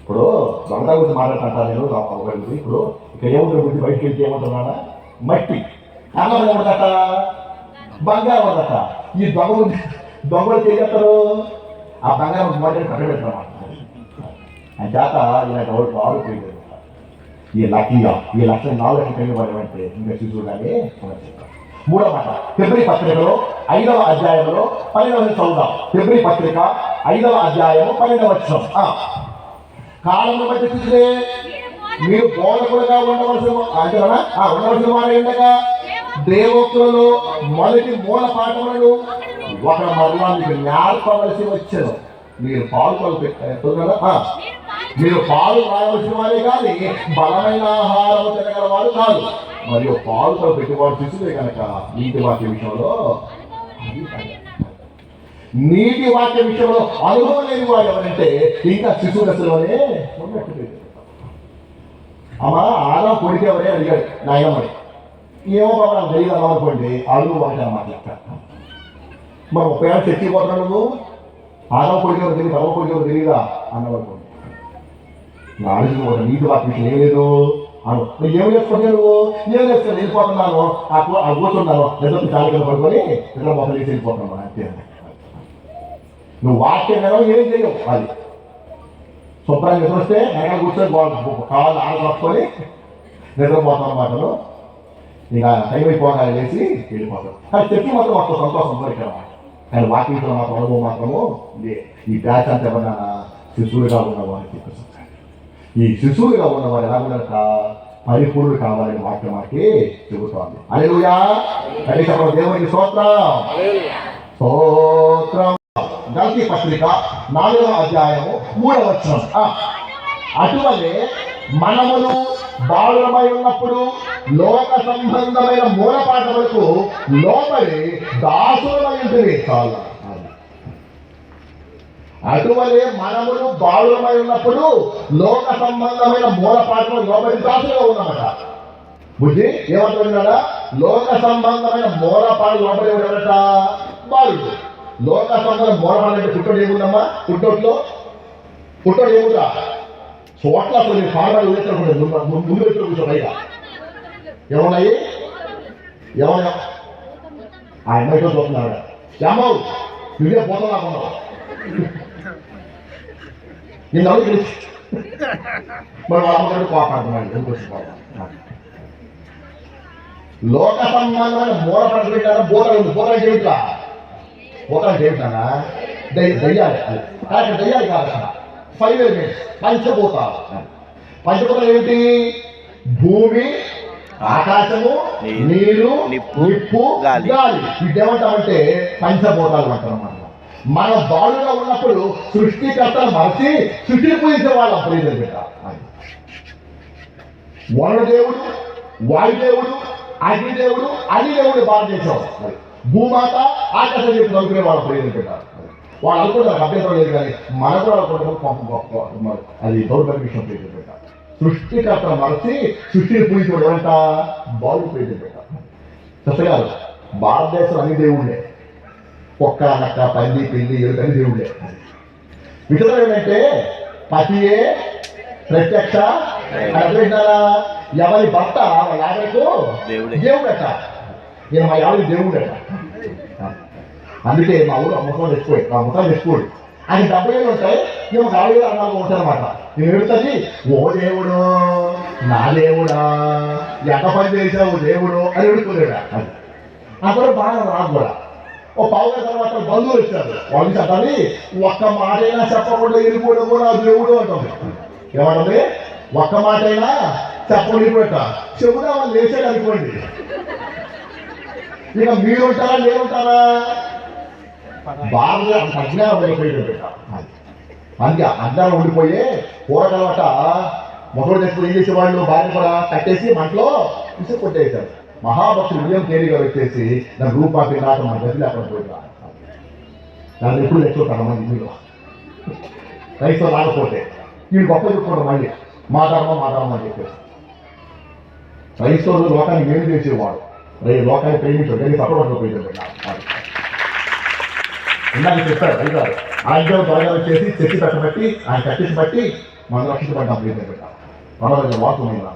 ఇప్పుడు దొంగ గురించి మాట్లాడుతుంటా నేను ఒకటి ఇప్పుడు ఇక్కడ ఏముంటుంది గురించి బయటికి వెళ్తే ఏముంటున్నానా మట్టి అన్నం ఏముందట బంగారం ఉందట. ఈ దొంగలు చేస్తారు ఆ బంగారం మొదటి కట్టబెడతారు అని చేత ఇలాంటి వాళ్ళు ఆడుకోలేదు. ఈ లక్కీగా ఈ లక్ష 4 లక్షలు పడమంటే ఇంకా చూసుకుంటే మూడో మాట ఫిబ్రవరి పత్రికలో 5వ అధ్యాయంలో 12వ చదువుదాం. ఫిబ్రవరి పత్రిక 5వ అధ్యాయము 12వ వచనం. కాలంలో బట్టి చూస్తే మీరు బోధకులుగా ఉండవలసిన వారు ఉండగా దేవోక్తులలో మొదటి మూల పాఠములను ఒక మరలా మీకు నేర్పవలసి వచ్చాను. మీరు పాలు పెట్టారు మీరు పాలు రాయవలసిన వారే కానీ బలమైన ఆహారం తినగల వారు కాదు. మరియు పాలు పెట్టుబడి చూస్తే కనుక నీటి వాక్య విషయంలో అనుభవం లేని వాడు ఎవరంటే ఇంకా శిశువు దశలోనే ఉన్నట్టు. అమ్మా ఆదాం కొడుకు ఎవరే అడిగాడు నాయనమ్మని. ఏమో బాబా నాకు తెలియదు అన్నాం అనుకోండి అడుగు వాటి అన్నమాట. మరి 30 ఏళ్ళు చెక్కిపోతున్నాడు నువ్వు ఆదాం కొడుకు ఎవరు తెలియదు అమ్మ కొడుకు ఎవరు తెలియదా అన్నవాడు. నాలుగు ఒక నీటి వాటి విషయం ఏం లేదు అను. నువ్వు ఏం చేసుకుంటే నువ్వు ఏం చేస్తాను వెళ్ళిపోతున్నాను ఆ కూర్చున్నాను నిద్ర చాలా కింద పడుకొని నిద్ర మొదలు చేసి వెళ్ళిపోతున్నాను అంతే. నువ్వు వాక్యం వినవు ఏం చేయవు. అది శుభ్రంగా నిద్ర వస్తే వెనకాల కూర్చొని కాళ్ళు ఆడపట్టుకొని నిద్రపోతాం అన్నమాట. ఇక టైం అయిపోగానే వేసి వెళ్ళిపోతాం. కానీ చెప్పి మాత్రం మాకు సంతోషం ఇక్కడ. కానీ వాక్యంలో మాత్రం అనుభవం మాత్రము ఈ బ్యాచ్ అంతా ఎవరన్నా శిశువులుగా ఉన్నవారు చెప్పేసి ఈ శిశువులుగా ఉన్నవారు ఎలా ఉన్నారట పరిపూర్ణులు కావాలని వాక్యం మాకి చెబుతోంది. హల్లెలూయా దేవునికి స్తోత్రం స్తోత్రం. గల్తీ పత్రిక 4వ అధ్యాయము 3వ వచనం. అటువలే మనములు బాలురమై ఉన్నప్పుడు లోక సంబంధమైన మూలపాఠములకు లోబడి దాసులమై ఉంటుంది. చాలా అటువలే మనములు బాలురమై ఉన్నప్పుడు లోక సంబంధమైన మూలపాఠములకు లోబడి దాసులుగా ఉన్నామట. బుద్ధి ఏమంటున్నాడా? లోక సంబంధమైన మూలపాఠం లోబడి ఉన్నాడట బాలుడు. లోక సంబంధం మూలపాఠం అంటే పుట్టోడు ఏముందమ్మా? పుట్టోడు ఏముందా చోట్ల అసలు మీరు ఫార్మాలు ముందు వచ్చి కూర్చో పైగా ఏమన్నాయి ఏమన్నా ఆ అమ్మాయితో చూస్తున్నాడు ఏమవు నువ్వే పోతున్నాకున్నావు నేను ఎవరు తెలుసు మరి వాళ్ళ అమ్మగారు కోపాడుతున్నాడు ఎందుకు. లోక సంబంధమైన మూలపడ పెట్టారా బోధన చేయుతా బోధన చేయుతానా దయ్యాలి అది దయ్యాలి కాదు. 5 ఎలిమెంట్స్ పంచభూతాలు. పంచభూతాలు ఏమిటి? భూమి, ఆకాశము, నీరు, నిప్పు, గాలి. ఇదేమంటామంటే పంచభూతాలు అంటారు. మనం బాలుగా ఉన్నప్పుడు సృష్టికర్తను మరచి సృష్టిని పూజించే వాళ్ళు అప్పుడు ఏం పెట్టారు. వరుణదేవుడు, వాయుదేవుడు, అగ్నిదేవుడు, అగ్నిదేవుడు భారతదేశం, భూమాత, ఆకాశం చెప్పి నలుగురే వాళ్ళ ప్రయోజనం పెట్టారు. వాళ్ళు అనుకుంటారు అభ్యంతరం లేదు కానీ మన కూడా అనుకుంటారు అది దౌర్భాగ్య విషయం ప్రయోజనం పెట్టారు. సృష్టికర్తను మరచి సృష్టిని పూజించడం అంట బాలు ప్రయోజనం పెట్టారు. చెప్పగారు భారతదేశం అన్ని దేవుళ్ళే, ఒక్క నక్క పంది పిల్లి అన్ని దేవుళ్ళే. విషయం ఏంటంటే పతియే ప్రత్యక్ష ఎవరి భర్త వాళ్ళ ఆవిడకు దేవుడట. నేను మా ఆవిడ దేవుడట. అందుకే మా ఊరు ముఖం తెచ్చుకోండి మా ముఖం తెచ్చుకోండి ఆయన 70 ఏళ్ళు ఉంటాయి. మేము 40 అన్నాలు ఉంటాయన్నమాట. నేను ఎడుతుంది ఓ దేవుడు నా దేవుడా ఎంత పని చేసావు దేవుడు అని ఎడుకోలేడా. అక్కడ బాగా నాకు కూడా ఓ పావుగా తర్వాత బంధువులు వచ్చారు. వాళ్ళు చెప్పాలి ఒక్క మాట అయినా చెప్పకుండా వెళ్ళిపోవడం కూడా దేవుడు అంటుంది. ఏమంటుంది? ఒక్క మాట అయినా చెప్పండి పెట్ట చెబుదా వాళ్ళు లేచాడు అనుకోండి. ఇక మీరుంటారా నేనుంటారా బాగా అంత అజ్ఞానం ఉండిపోయాడు. అందుకే అజ్ఞానం ఉండిపోయే కూరగలవట మొదలు తెచ్చుకుని ఏం చేసేవాళ్ళు భార్య కూడా కట్టేసి మంటలో విసుగు కొట్టేశారు. మహాభక్తులు విజయం తేలిగా వచ్చేసి దాని రూపాకి రాక మన గదిలో అక్కడ పోయినా దాన్ని ఎప్పుడు తెచ్చుకుంటారు మన ఇందులో రైతు రాకపోతే వీళ్ళు గొప్ప చెప్పుకుంటారు. మళ్ళీ మా ధర్మం అని చెప్పేసి క్రైస్తవులు లోకాన్ని మేలు చేసేవాడు లోకాన్ని ప్రేమించాడు కానీ సపోర్ట్ పోయింది. ఇందాక చెప్పాడు అడిగారు ఆయన త్వరగా వచ్చేసి చర్చి పెట్టబట్టి ఆయన కట్టించి బట్టి మనం రక్షించబడ్డాం. ప్రేమ వాకుమైనా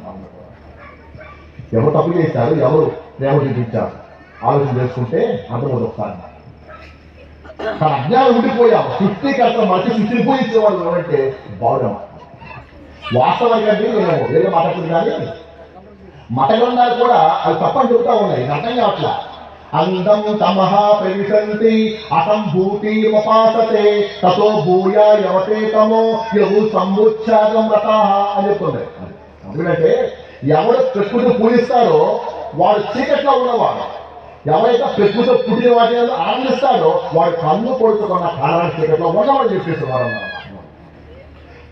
ఎవరు తప్పు చేశారు, ఎవరు ప్రేమ చూపించారు ఆలోచన చేసుకుంటే అర్థమవుతుంది ఒకసారి. కానీ అజ్ఞానం ఉండిపోయాము. సృష్టికర్త మంచి సృష్టిని పూజించేవాళ్ళు ఎవరంటే బాగా వాస్తవానికి అంటే నేను వేరే మాట్లాడుతుంది కానీ మత గ్రంథాలు కూడా అవి తప్పని చెబుతా ఉన్నాయి. ఇది అర్థం కావట్లా. అందం తమహ ప్రవిశంతి అసంభూతి ఉపాసతే తతో భూయా యవతే తమో యవు సంబుచ్ఛాగం రతాః అని చెప్తుంది. ఎందుకంటే ఎవరు ప్రకృతిని పూజిస్తారో వాడు చీకట్లో ఉన్నవాడు, ఎవరైతే ప్రకృతి పుట్టిన వాటిని ఆనందిస్తాడో వాడు కన్ను పొడుచుకున్న కారణాన్ని చీకట్లో ఉన్నవాడు చెప్పేస్తున్నారు.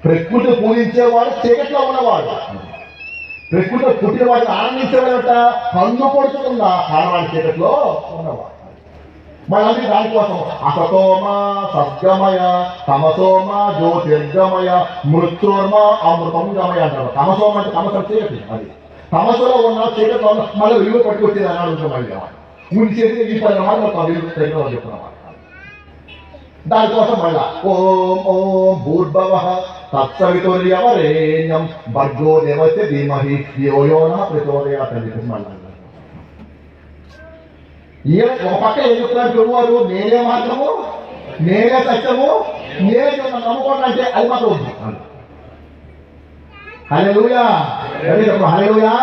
ప్రకృతి పూజించేవాడు చీకట్లో ఉన్నవాడు, ప్రకృతి పుట్టిన వాటిని ఆనందించేవాడట కన్ను పొడుచుకున్న కారణాన్ని చీకట్లో ఉన్నవాడు. మళ్ళీ దానికోసం అసతోమ సద్గమయ తమసోమ జ్యోతిర్గమయ మృత్యోర్మ అమృతం గమయ అంటారు. తమసోమ అంటే తమసం చీకటి, అది తమసలో ఉన్న చీకట్లో ఉన్న మళ్ళీ విలువ పట్టుకొచ్చేది అని అడుగుతాం. మళ్ళీ ముందు చేసి ఈ పది మాట విలువ చెప్తున్నమాట. దానికోసం మళ్ళా ఓం ఓం భూర్భవ తత్సవితుర్యవరేణ్యం భర్గో దేవస్య ధీమహి యో యో నః ప్రచోదయాత్ అని చెప్పేసి మళ్ళీ ఒక పక్క ఏం చెప్తున్నారు ప్రభువారు, నేనే మార్గము, నేనే సత్యము, నేనే నమ్ముకోండి అంటే అది మాత్రం ఉంది. హల్లెలూయా, హల్లెలూయా.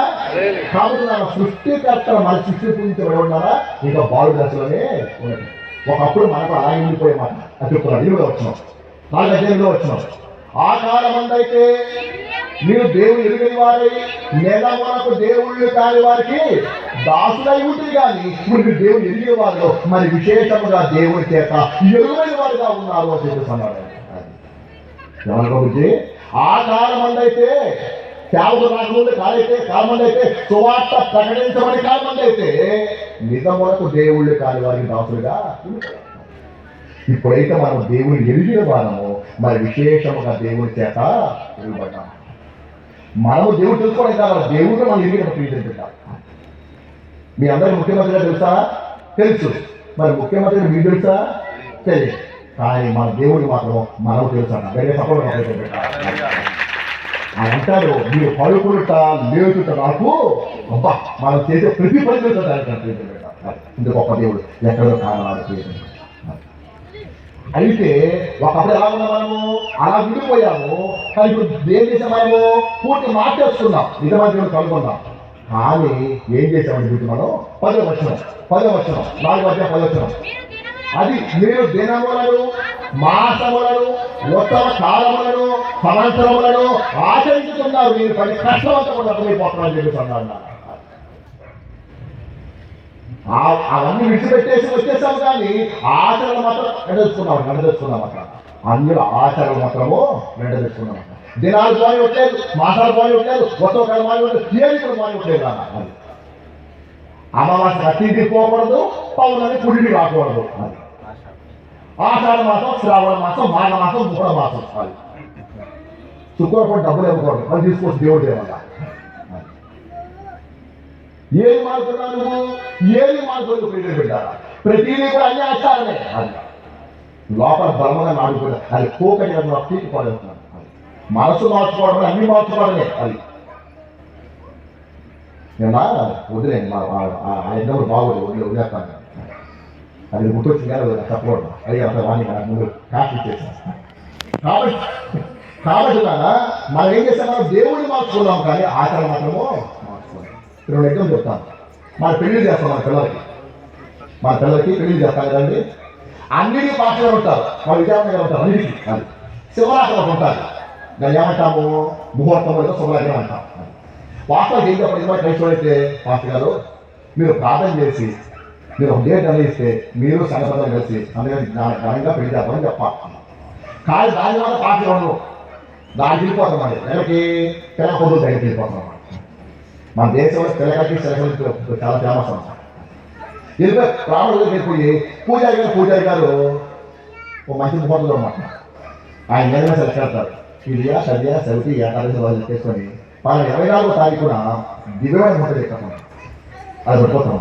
కాబట్టి నా సృష్టికర్త మన సృష్టి పూజించబడున్నారా ఇంకా బాలు దశలోనే ఉన్నది. ఒకప్పుడు మనకు అలాగే ఉండిపోయే మాట అది చెప్తున్నారు. ఇల్లుగా వచ్చినాం, 4 అధ్యాయంలో వచ్చినాం. ఆ కాలం అందైతే మీరు దేవుడు ఎరుగని వారై లేదా మనకు దేవుళ్ళు కాని వారికి దాసులై ఉంటుంది. కానీ ఇప్పుడు మీరు దేవుడు ఎరిగే వారు మరి విశేషముగా దేవుడి చేత ఎరుగని వారుగా ఉన్నారు అని చెప్తున్నాడు. ఎవరికి ఆ కాలం అందైతే సేవకు రాకముందు కాలమంది అయితే సువార్త ప్రకటించమని కాలమంది అయితే నిజమునకు దేవుళ్ళు కాని వారికి దాసులుగా. ఇప్పుడైతే మనం దేవుని ఎరిగిన వారము మరి విశేషముగా దేవుడి చేత ఎరుగబడ్డాము. మనము దేవుడు తెలుసుకోవడం కావాలి, దేవుడు మనం ఎరిగిన ప్రీతి పెట్టాలి. మీ అందరికి ముఖ్యమంత్రిగా తెలుసా? తెలుసు. మరి ముఖ్యమంత్రి మీకు తెలుసా? తెలియదు. కానీ మన దేవుడు మాత్రం మనం తెలుసా? వేరే సపోర్ట్ ఆయన అంటారు, మీరు పడుకునుట లేచుట నాకు అబ్బా మనం చేసే ప్రతి పని తెలుసు. ఇంత గొప్ప దేవుడు ఎక్కడో కారణాలు. అయితే ఒకప్పుడు ఎలా ఉన్నా మనము అలా విడిపోయాము. కానీ ఇప్పుడు ఏం చేసాం, మనము పూర్తి మార్చేస్తున్నాం, నిజమైన దేవుడు కనుగొన్నాం. కానీ ఏం చేసామని చూసి మనం 10వ వచనం 4వ అధ్యాయం 10వ వచనం, అది మీరు దినములను మాసములను ఉత్తమ కాలములను సంవత్సరములను ఆచరించుతున్నారు, మీరు పని కష్టవంతమైపోతున్నారని చెప్పేసి అన్నాడు. అవన్నీ విడిచిపెట్టేసి వచ్చేసాము కానీ ఆచరణ మాత్రం నడదలుచుకున్నాం అక్కడ. అందులో ఆచరణ మాత్రము నడదలుచుకున్నాం. దినాలు పోయి ఉండలేదు, మాసాలు పోయి ఉండలేదు, ఉత్తమ కాలం పోయి ఉండలేదు, ఏది కూడా పోయి ఉండలేదు. అది అమావాస్య అతిథి పోకూడదు, పౌర్ణమి పుడిని రాకూడదు. అది ఆషాఢ మాసం, శ్రావణ మాసం, మాఘ మాసం, ముహూర మాసం. అది శుక్రవారం డబ్బులు ఇవ్వకూడదు, అది తీసుకోవచ్చు దేవుడు ఏమన్నా. ఏది మారుతున్నా నువ్వు, ఏది మారుతుంది ప్రియమైన బిడ్డారా, ప్రతిదీ కూడా అన్ని ఆచారమే. అది లోపల బలముగా నాడుకుంటా, అది కోకటి పీకి పడేస్తున్నాను. మనసు మార్చుకోవడం అన్ని మార్చుకోవడమే. అది నేను వదిలేండి, ఆ ఇద్దరు బాగోదు, వదిలేస్తాను. అది గుర్తొచ్చింది కానీ చెప్పకూడదు. అది అసలు వాడిని ముందు కాస్ట్ ఇచ్చేసాను. కాబట్టి మనం ఏం చేస్తాం, మనం దేవుడిని మార్చుకున్నాం కానీ ఆచారం మాత్రము మార్చుకోవాలి. 2 ఎగ్జామ్ చెప్తాను. మన పెళ్లి చేస్తాం, మన పిల్లలకి పెళ్లి చేస్తాం కదండి. అన్నిటికీ పాటలు ఉంటారు, మన విజయనగరం ఉంటారు, అన్నిటికీ. అది శివరాత్రులకు ఉంటారు, దాన్ని ఏమంటాము, ముహూర్తం లేదా శుభలగ్నం అంటాం. వాస్తవం ఏం చెప్పండి, క్రైస్తవులు అయితే పాస్టర్ గారు మీరు ప్రార్థన చేసి మీరు ఒక డేట్ నిర్ణయిస్తే మీరు సంఘపదం కలిసి అందుకని ఘనంగా పెళ్లి చేద్దామని చెప్పాలి. కానీ దాని వల్ల పాటలు ఉండవు, దానికి వెళ్ళిపోతాం. అండి నెలకి పిల్ల పొద్దులు దగ్గరికి వెళ్ళిపోతాం. మన దేశంలో పిల్లలకి సెలవులు చాలా ఫేమస్ అన్నమాట. వెళ్ళిపోయి ప్రాణులు వెళ్ళిపోయి పూజారి గారు ఒక మంచి ముహూర్తంలో అన్నమాట. ఆయన ఏదైనా సెలెక్ట్ చేస్తారు, ఇదియా సద్యా సవితి ఏకాదశి వాళ్ళు చేసుకొని వాళ్ళ 24వ తారీఖున దివ్యమైన ముహూర్తం ఎక్కకుండా అది పట్టుకోతాం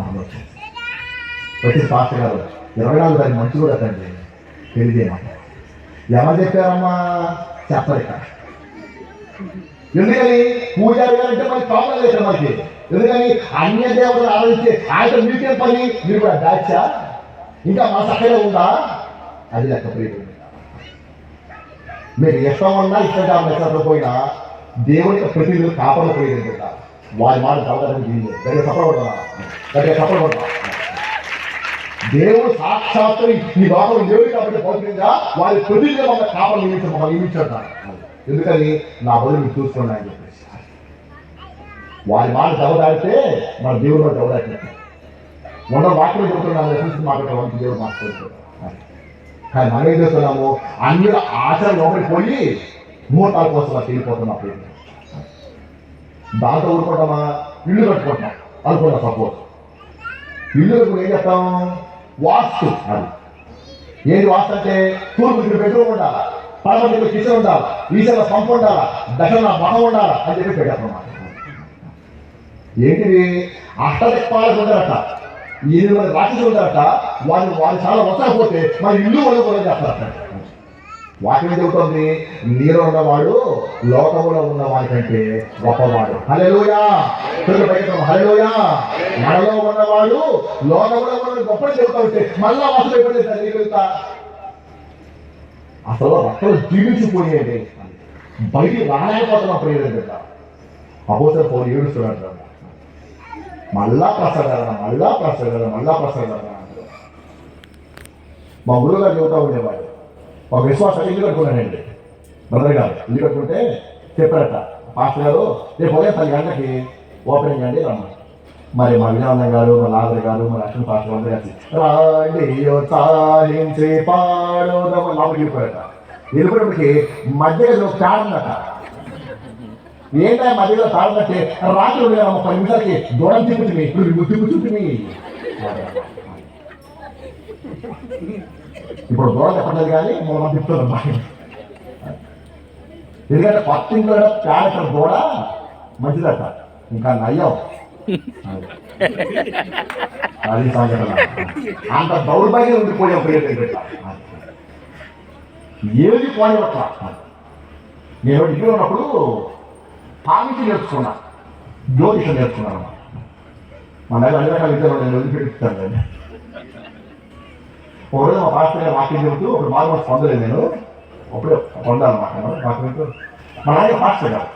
వచ్చేసి పాస్టర్ గారు 24 తారీఖు మంచి కూడా తండ్రి తెలియజేయమాట. ఎవరు చెప్పారమ్మా? చెప్పరు ఇక్కడ. ఎందుకని? పూజారి గారు అంటే మనకి ప్రాబ్లం లేదు మనకి. ఎందుకని? అన్య దేవతలు ఆరాధించే ఆయన మీకేం పని? మీరు కూడా దాచా ఇంకా మా సక్కగా ఉందా? అది లెక్క ప్రియత. మీరు ఇష్టం ఉన్నా ఇష్టం కావాలి పోయినా దేవునికి ప్రతినిధులు కాపాడు పోయేది కదా. వారి మాట చదవడానికి దగ్గర సఫలపడతా. దేవుడు సాక్షాత్తు ఈ లోపల దేవుడు కాబట్టి భౌతికంగా వారి ప్రతినిధులు మమ్మల్ని నియమించాడు. ఎందుకని? నా బదులు మీరు చూసుకోండి అని చెప్పేసి వారి మాట దెబ్బదాడితే మన దేవుడు దెబ్బదాటినట్టు ఉన్న వాక్యం చెబుతున్నాను చూసి మాట్లాడడానికి దేవుడు మాట్లాడుతున్నాడు. కానీ మనం ఏం చేస్తున్నాము? అన్ని ఆచరణ లోపలికి పోయి ముహూర్తాల కోసం వెళ్ళిపోతున్నాం. దాంతో ఊరుకుంటామా? ఇల్లు కట్టుకుంటాం అనుకున్నాం. సపోజ్ ఇల్లు కట్టుకుని ఏం చేస్తాం? వాస్తు. అది ఏది వాస్తు అంటే తూర్పు బెడ్రూమ్ ఉండాలా, పడమ దగ్గర కిచెన్ ఉండాలా, ఈశాన్య పంపు ఉండాలా, దక్షిణ మహం ఉండాలా అని చెప్పి పెట్టాం. ఏంటిది? అష్టదిక్పాలకు ఉండాలట, 8 మంది రాక్షసులు ఉండాలట. వారు చాలా వసకపోతే మన ఇల్లు వాళ్ళు కూడా చేస్తారట. వాక్యం చెబుతుంది, నీలో ఉన్నవాడు లోకంలో ఉన్నవాడి కంటే గొప్పవాడు. హల్లెలూయా. హల్లెలూయా. మనలో ఉన్నవాడు లోకంలో ఉన్న గొప్పని చెబుతా ఉంటే మళ్ళా వాసులు ఎప్పుడైతే అసలు రక్తం జీవించిపోయేది బయటికి రాలేకపోతున్నా ప్రేరణ. అపోస్తలుల పౌలు ఏడుస్తున్నాడు, మళ్ళా ప్రసాదరణ అంటారు. మా గురువు గారు చెబుతా ఉండేవాడు, ఒక విశ్వాసం ఇల్లు కట్టుకున్నానండి. బ్రదర్ గారు ఇల్లు కట్టుకుంటే చెప్పారట, పాస్టర్ గారు రేపు ఉదయం 10 గంటలకి ఓపెనింగ్ అండి రమ్మని. మరి మా విజయవంతం గారు, మా లాదర్ గారు, మా లక్ష్మణ్ పాస్టర్ అందరూ కలిసి సాధించి పాడోదాం లోపలికి వెళ్ళిపోయారట. వెళ్ళిపోయినప్పటికి మధ్యలో తాడుందట. ఏంటంటే మధ్యలో తాడుందంటే రాత్రి 30 నిమిషాలకి దూరం తిప్పుతుంది. ఇప్పుడు తిప్పుతుంది. ఇప్పుడు దూరం చెప్పలేదు కానీ మనం తిప్పుతుంది. ఎందుకంటే పత్తింట్లో పేడ దూడ మంచిదట. ఇంకా నయ్యం అది సంఘటన. అంత దౌర్భాగ్యం ఉండిపోయాం ప్రియత. ఏది పోనివట్ల. నేను డిగ్రీ ఉన్నప్పుడు పామిటి నేర్చుకున్నా, జ్యోతిషం నేర్చుకున్నాను. మన దగ్గర అన్ని రకాల విద్యలో నేను వదిలిపెట్టిస్తాను కానీ ఒకరోజు మా పాస్టర్ గారు వాక్యం చెబుతూ ఒక బాగా పొందలేదు. నేను అప్పుడే పొందాలన్నమాట. మా నాయన పాస్టర్ గారు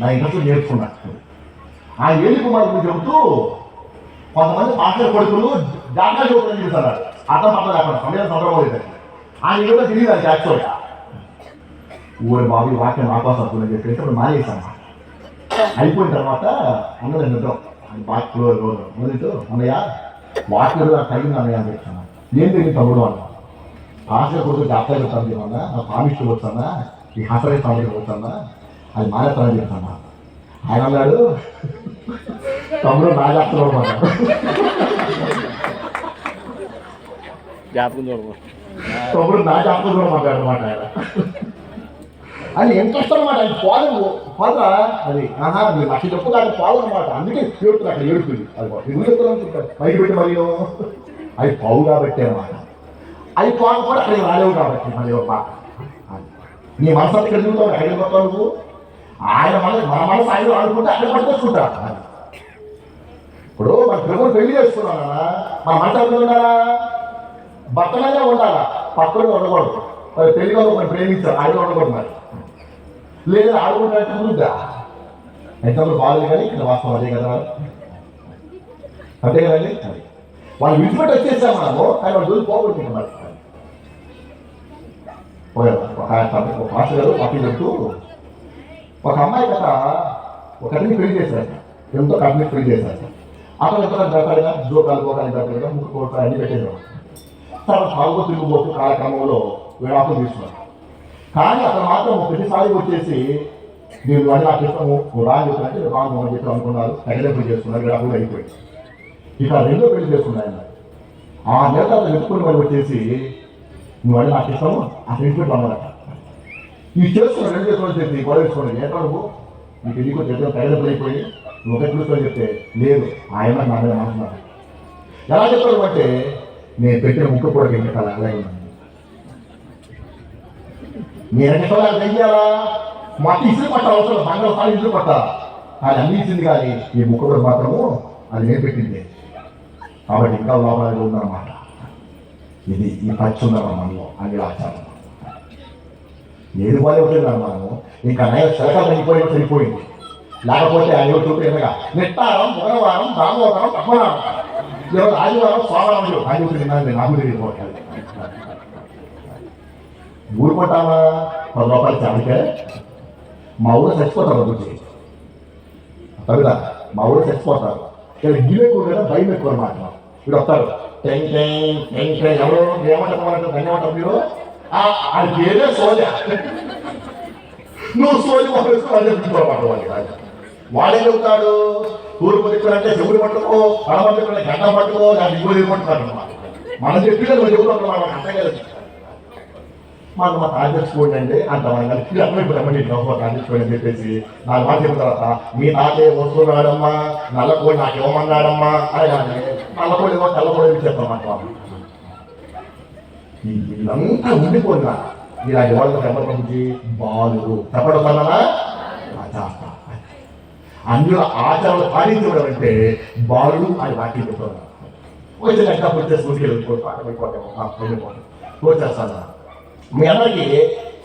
నా ఇంట్రెస్ట్ నేర్చుకున్నాను. ఆ ఏలి కుమారుడు చెబుతూ కొంతమంది పాస్టర్ కొడుకులు జాగ్రత్త చూపులని చేస్తున్నారు. అర్థం పట్ల లేకుండా సమయం సందర్భం. ఆయన కూడా తెలియదు అది యాక్చువల్గా. ఊరి బాబు ఈ వాక్యం ఆకాశం అవుతుందని చెప్పేసి అప్పుడు మానేసాను. అయిపోయిన తర్వాత అన్నది నిద్రం బాక్లో మొదలు అన్నయ్య వాక్యం తగిన అన్నయ్య అని చెప్తాను. ఏం తెలియదు తమ్ముడు అన్న. పాస్టర్ కొడుకు జాగ్రత్త చెప్తాను అన్నా, నా పామిష్టి వచ్చన్నా, ఈ హసరే సామర్థ్యం వచ్చన్నా, అది మానేస్తానని చెప్తాను. ఆయన అన్నాడు, తమ్ముడు నా జాగ్రత్తలో అన్నాడు. తమ్ముడు నా జాగ్రత్తలో మాట్లాడమాట ఆయన. అది ఇంట్రెస్ట్ అనమాట. ఆయన పోదా అది మీరు నాకు చెప్పు కానీ పాలు అనమాట. అందుకే ఏడుతుంది అక్కడ ఏడుతుంది. అది ఎందుకు చెప్తాను బయట పెట్టి మరి అవి పావు కాబట్టి అనమాట. అవి పాలు కూడా అక్కడికి రాలేవు కాబట్టి మరి నీ మనసు అక్కడ తిరుగుతావు, ఎక్కడికి పోతావు నువ్వు. ఆయన మన మనసు ఆయన ఆడుకుంటే అక్కడ పట్టుకొచ్చుకుంటారు. ఇప్పుడు మన ప్రభుత్వం పెళ్లి చేసుకున్నాం కదా, మన మనసు అక్కడ ఉండాలా, భర్తగానే ఉండాలా, పక్కన ఉండకూడదు. మరి పెళ్లిగా ఒకటి ప్రేమించారు, ఆయన ఉండకూడదు. మరి లేదా ఆడుకుంటే ఉందా ఎగ్జాంపుల్ బాగాలేదు కానీ ఇక్కడ వాస్తవం అదే కదా. అంతే కదండి. వాళ్ళు విడిచిపెట్టి వచ్చేసాం మనము, కానీ వాళ్ళు దూరం పోకూడదు. మరి ఒక పాస్టర్ గారు పక్కన చెప్తూ ఒక అమ్మాయి కదా ఒకరిని పెళ్లి చేశారు, ఎంతో కంపెనీ పెళ్లి చేశారు. అతను ఎంత దొరకడుగా జోకాలు పోకాలు దొరకడుగా ముక్కు కోట అన్ని పెట్టేసారు. తర్వాత సాగుతూ తిరిగిపోతూ కాలక్రమంలో విడాకులు తీసుకున్నారు. కానీ అతను మాత్రం ప్రతిసారి వచ్చేసి నేను వాడి నాకు ఇష్టము రాని చెప్తానంటే రాను అని చెప్పి అనుకున్నారు. తగిన పెళ్లి చేసుకున్నారు, విడాకులు అయిపోయింది. ఇక 2వ పెళ్లి చేసుకున్నాయి. ఆ నెల అతను వెతుక్కుని వాళ్ళు వచ్చేసి నువ్వు వాడి నాకు ఇష్టము అతను ఇంటికి అన్నమాట. ఈ చేసుకున్న 2 చేసుకొని చెప్పి గొడవ వేసుకోండి. ఏంటో నువ్వు నీకు ఎందుకు చెప్పిన తగిన పెళ్ళిపోయి నువ్వు ఎట్లుతో చెప్తే లేదు ఆయన నా మీద మాట్లాడు. ఎలా చెప్తాడు అంటే నేను పెట్టిన ముక్క కూడా వెంకటాలు అలాగే ఉన్నాను. నేను వెంకటాలు వెయ్యాలా మొత్తం ఇసులు పట్ట అవసరం బంగారు సారి ఇసులు పట్ట అది అన్ని ఇచ్చింది కానీ ఈ ముక్క కూడా మాత్రము అది నేను పెట్టింది కాబట్టి ఇంకా లోపల ఉందన్నమాట. ఇది ఈ పచ్చి ఉందన్నమాట మనలో అన్ని ఆచారం ఏది పోయి ఉంటుంది మనము ఇంకా నేను శరకాలు తగ్గిపోయి సరిపోయింది. లేకపోతే ఆయన చూపు ఎనగా నెట్టారం మంగళవారం దామోదరం పద్మనాభం ఈరోజు ఆదివారం సోమవారం ఆయన తిన్నాను నాకు తెలియకపోవాలి. ఊరుకుంటామా 10 రూపాయలు చాలికే మా ఊరు చచ్చిపోతారు గురించి కదా మా ఊరు చచ్చిపోతారు. ఇక్కడ గివే ఎక్కువ కదా భయం ఎక్కువ అనమాట. వీడు వస్తారు టెంగ్ టెంగ్ టెంగ్ టెంగ్ ఎవరు ఏమంటారు ధన్యవాదాలు మీరు అది ఏదో సోజా నువ్వు సోజు వాళ్ళు వాడే చెబుతాడు తూర్పు దిక్కులంటే చెవులు పట్టుకో పడమ దిక్కులంటే గంట పట్టుకో దాన్ని ఇంకో దిగుకుంటున్నాడు అనమాట. మనం చెప్పిన నువ్వు చెబుతాడు మనం అర్థం కదా. మనం మా తాజేసుకోండి అంటే అంత మనం కలిసి అప్పుడు రమ్మని తాజేసుకోండి అని చెప్పేసి 4 మాట చెప్పిన తర్వాత మీ తాతే వస్తున్నాడమ్మా నల్లకోడి నాకు ఇవ్వమన్నాడమ్మా అనగానే నల్లకోడి ఏమో తెల్లకోడి చెప్తామంట. వీళ్ళంతా ఉండిపోయినా ఇలాంటి వాళ్ళకి ఎవరి నుంచి బాలు చెప్పడమన్నా అందులో ఆచారాలు పాటించడం అంటే బాలుడు అని వాక్యం చెప్తాను. వచ్చినాక వచ్చేస్తాను. మీ అందరికీ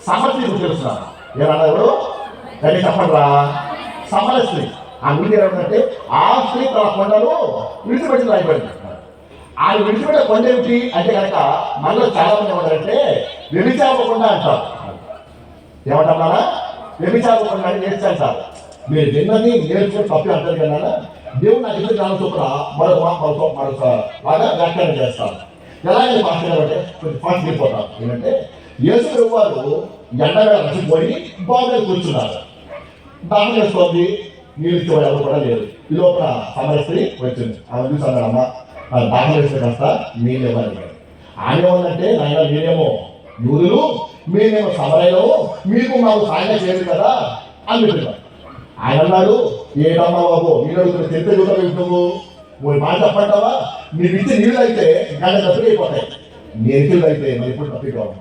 సమస్య తెలుస్తున్నారు ఏమన్నారు దాన్ని చెప్పండిరా సమస్య ఆ గురించి ఏమంటే ఆ స్త్రీ తన కొండలు విడిచిపెట్టింది అయిపోయింది. ఆ విడిచిపెట్టే కొండ ఏమిటి అంటే కనుక మనలో చాలా మంది ఏమంటారంటే వ్యభిచారకుండా అంటారు. ఏమంటారా వ్యభిచారకుండా అని నేర్చుకుంటారు. మీరు విన్నది నేర్చుకుని తప్పి అంటారు కదా దేవుడు నాకు ఇద్దరు జ్ఞానం చొప్పున మరొక బాగా వ్యాఖ్యానం చేస్తారు. ఎలాగైనా మాట్లాడాలంటే కొంచెం ఫాస్ట్ వెళ్ళిపోతారు. ఏంటంటే యేసు వారు ఎండగా రసిపోయి బాగా కూర్చున్నారు. దాహం వేసుకోండి నీళ్ళు ఇచ్చేవాడు ఎవరు కూడా లేదు. ఈ లోపల సమరస్త్రీ వచ్చింది. ఆమె చూసాడమ్మా దాహం వేస్తే కాస్త నీళ్ళు ఇవ్వాలి. ఆమె ఏమందంటే నాయన మీరేమో యూదులు మీరేమో సమరలో మీకు మాకు సాయం చేయదు కదా అని చెప్పారు. ఆయన అన్నాడు ఏటమ్మా బాబు నీళ్ళు అడుగుతున్న చెత్త చూడవు నువ్వు మాట చెప్పంటావా మీరు ఇచ్చే నీళ్ళు అయితే గంట తప్పికైపోతాయి. నీ ఎరుకులు అయితే మరి ఎప్పుడు తప్పికోవాలి.